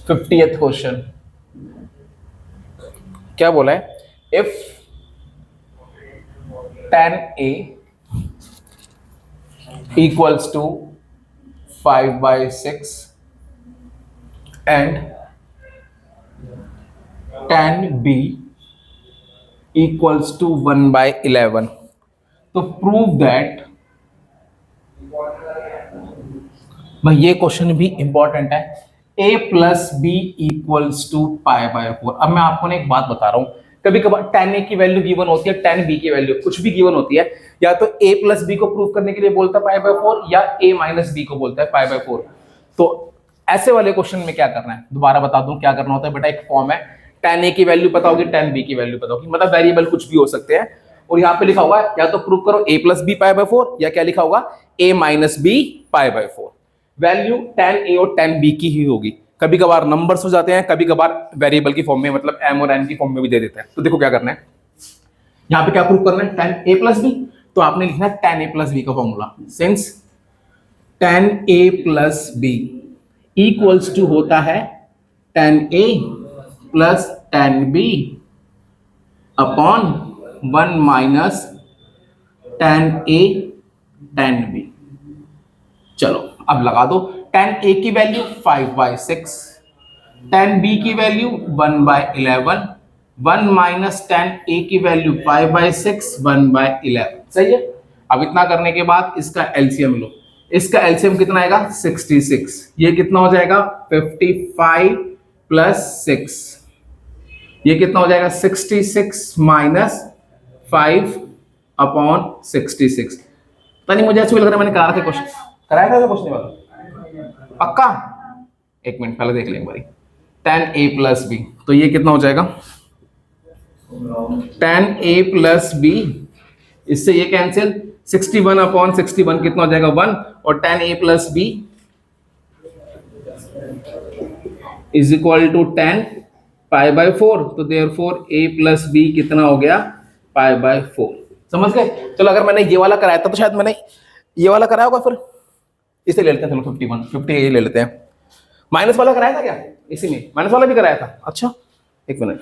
50th क्वेश्चन क्या बोला है, if 10a equals to 5/6 and 10b equals to 1/11, तो प्रूव दैट। भाई ये क्वेश्चन भी इंपॉर्टेंट है, a plus B equals to π/4। अब मैं आपको एक बात बता रहा हूं, कभी कभार 10a की वैल्यू गिवन होती है, 10b की वैल्यू कुछ भी गिवन होती है, या तो a प्लस बी को प्रूव करने के लिए बोलता है π/4 या a माइनस बी को बोलता है π/4। तो ऐसे वाले क्वेश्चन में क्या करना है, दोबारा बता दूं क्या करना होता है बेटा। एक फॉर्म है, 10a की वैल्यू पता होगी, 10b की वैल्यू पता होगी, मतलब वेरिएबल कुछ भी हो सकते हैं, और यहाँ पे लिखा हुआ है या तो प्रूव करो a प्लस बी π/4 या क्या लिखा होगा a minus B π/4। Value 10a और 10b की ही होगी, कभी कभार नंबर्स हो जाते हैं, कभी कभार वेरिएबल की फॉर्म में, मतलब m और n की फॉर्म में भी दे देते हैं। तो देखो क्या करना है, यहाँ पे क्या प्रूव करना है, 10a प्लस बी, तो आपने लिखना है 10a प्लस बी का formula, since 10a plus B equals to होता है 10a plus 10b upon 1 minus 10a 10b। चलो अब लगा दो, 10a की वैल्यू 5/6, टेन बी की वैल्यू 1/11, 1 माइनस टेन ए की वैल्यू 5/6, 1/11। सही है। अब इतना करने के बाद इसका एलसीएम लो। इसका एलसीएम कितना आएगा 66। ये कितना हो जाएगा 55 प्लस 6। ये कितना हो जाएगा 66 माइनस 5/66। पता नहीं, मुझे ऐसा लग रहा है मैंने करा था क्वेश्चन, कराया था क्वेश्चन वाला पक्का। एक मिनट पहले देख लें एक बारी। 10a प्लस बी, तो ये कितना हो जाएगा 10a प्लस बी, इससे ये कैंसिल, 61/61 कितना हो जाएगा 1, और 10a plus b is equal to 10 π/4, तो देयरफॉर a प्लस बी कितना हो गया π/4। समझ गए। चलो अगर मैंने ये वाला कराया था तो शायद मैंने ये वाला कराया होगा, फिर इसे ले लेते हैं। चलो 50 ले लेते हैं। माइनस वाला कराया था क्या, इसी में माइनस वाला भी कराया था। अच्छा एक मिनट,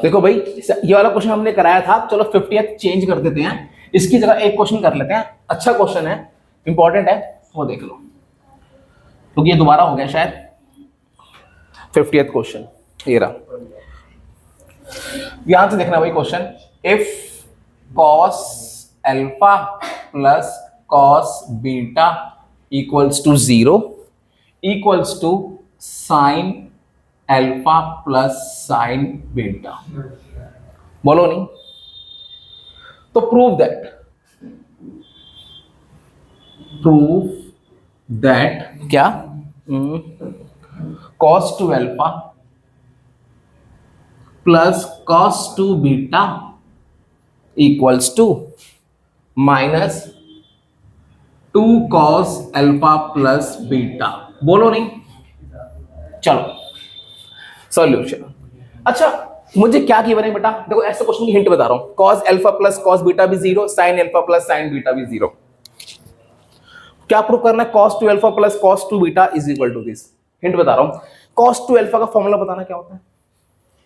देखो भाई ये वाला क्वेश्चन हमने कराया था। चलो 50th चेंज कर देते हैं, इसकी जगह एक क्वेश्चन कर लेते हैं। अच्छा क्वेश्चन है, इंपॉर्टेंट है, वो देख लो, क्योंकि ये दोबारा हो गया शायद। 50th क्वेश्चन ये रहा, यहां से देखना भाई question. If cos alpha plus cos beta equals to 0 equals to sine alpha plus sine beta, बोलो नहीं। तो प्रूव दैट क्या cos two alpha plus cos two beta equals to minus 2 cos alpha plus beta, बोलो नहीं। चलो सॉल्यूशन। अच्छा मुझे क्या की बने बेटा, देखो ऐसे क्वेश्चन की हिंट बता रहा हूं। cos alpha plus cos beta भी 0, sin alpha plus sin beta भी 0। क्या प्रूव करना है, cos two alpha plus cos two beta is equal to this. Hint बता रहा हूं, cos टू अल्फा का फॉर्मूला बताना क्या होता है।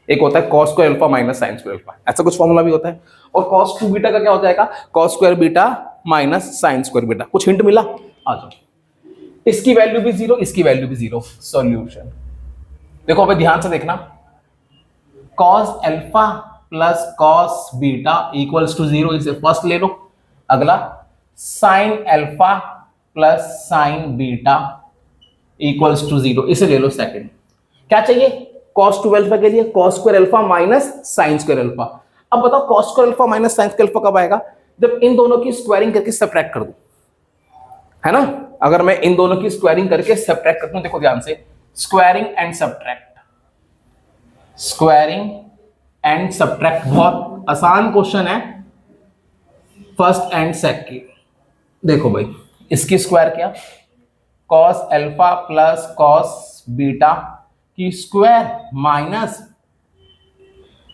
एक होता है cos square alpha minus sin square alpha, ऐसा कुछ फॉर्मूला भी होता है। और cos टू बीटा का क्या हो जाएगा, cos square beta minus sin square beta. कुछ हिंट मिला, आ जाओ। इसकी वैल्यू भी 0, इसकी वैल्यू भी 0। सॉल्यूशन देखो अभी ध्यान से देखना, cos alpha plus cos beta equals to 0, इसे फर्स्ट ले लो। अगला sin alpha plus sin beta equals to 0, इसे ले लो सेकंड। क्या चाहिए, cos टू अल्फा के लिए cos square alpha minus sin square alpha. अब बताओ cos square alpha minus sin square alpha कब आएगा, जब इन दोनों की स्क्वायरिंग करके सब्ट्रैक्ट कर दूं, है ना। अगर मैं इन दोनों की स्क्वायरिंग करके सब्ट्रैक्ट करता हूं, देखो ध्यान से, squaring and subtract, squaring and subtract बहुत आसान क्वेश्चन है, फर्स्ट एंड सेकंड। देखो भाई इसकी स्क्वायर क्या, cos alpha plus cos beta की square minus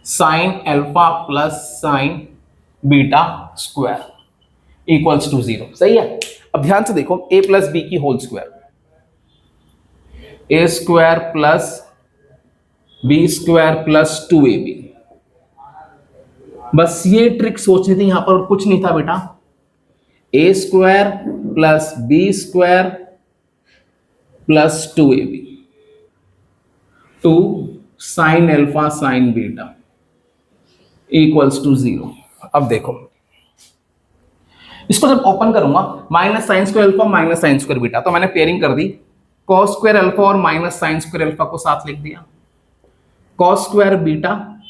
sin alpha plus sin beta square equals to 0। सही है। अब ध्यान से देखो, a प्लस बी की whole square, a square plus B square plus 2ab। बस ये ट्रिक सोचनी थी यहां पर, और कुछ नहीं था बेटा। a square plus B square plus 2ab, 2 sine alpha sine beta equals to 0। अब देखो इसको जब ओपन करूंगा, minus sine square alpha minus sine square beta, तो मैंने पेयरिंग कर दी, cos स्क्वायर अल्फा और माइनस साइन स्क्वायर अल्फा को साथ लिख दिया, cos स्क्वायर बीटा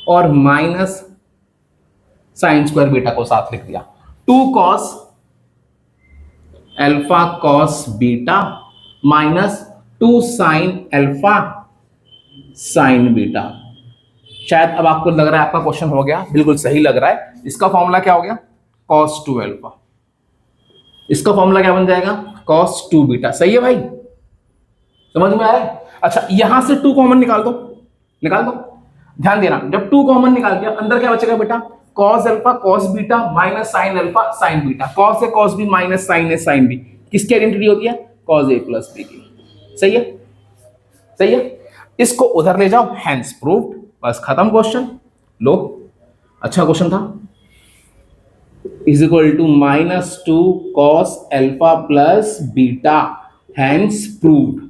और माइनस साइन स्क्वायर बीटा को साथ लिख दिया, 2 cos alpha cos beta minus 2 sine alpha sine beta. शायद अब आपको लग रहा है आपका क्वेश्चन हो गया, बिल्कुल सही लग रहा है। इसका फॉर्मूला क्या हो गया, cos टू अल्फा। इसका फॉर्मूला क्या बन जाएगा, cos टू बीटा। सही है भाई, समझ में आ रहा है। अच्छा यहां से 2 कॉमन निकाल दो, निकाल दो। ध्यान देना, जब 2 कॉमन निकाल दिया, अंदर क्या बचेगा बेटा, cos alpha cos beta minus sign alpha sine beta. cos है cos बी माइनस साइन है साइन बी, किसकी आइडेंटिटी होती है, cos a प्लस बी की। सही है, सही है। इसको उधर ले जाओ, हैंस प्रूव्ड, बस खत्म क्वेश्चन। लो अच्छा क्वेश्चन था। Is equal to -2 cos alpha plus beta hence proved.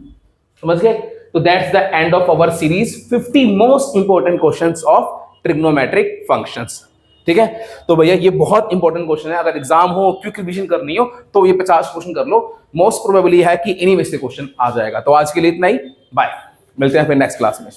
समझ गए? तो that's the end of our series 50 most important questions of trigonometric functions. ठीक है, तो भैया ये बहुत इंपॉर्टेंट क्वेश्चन है, अगर एग्जाम हो क्विक रिवीजन करनी हो तो ये 50 क्वेश्चन कर लो, मोस्ट प्रोबेबली है कि इन्हीं में से क्वेश्चन आ जाएगा। तो आज के लिए इतना ही, बाय, मिलते हैं फिर नेक्स्ट क्लास में।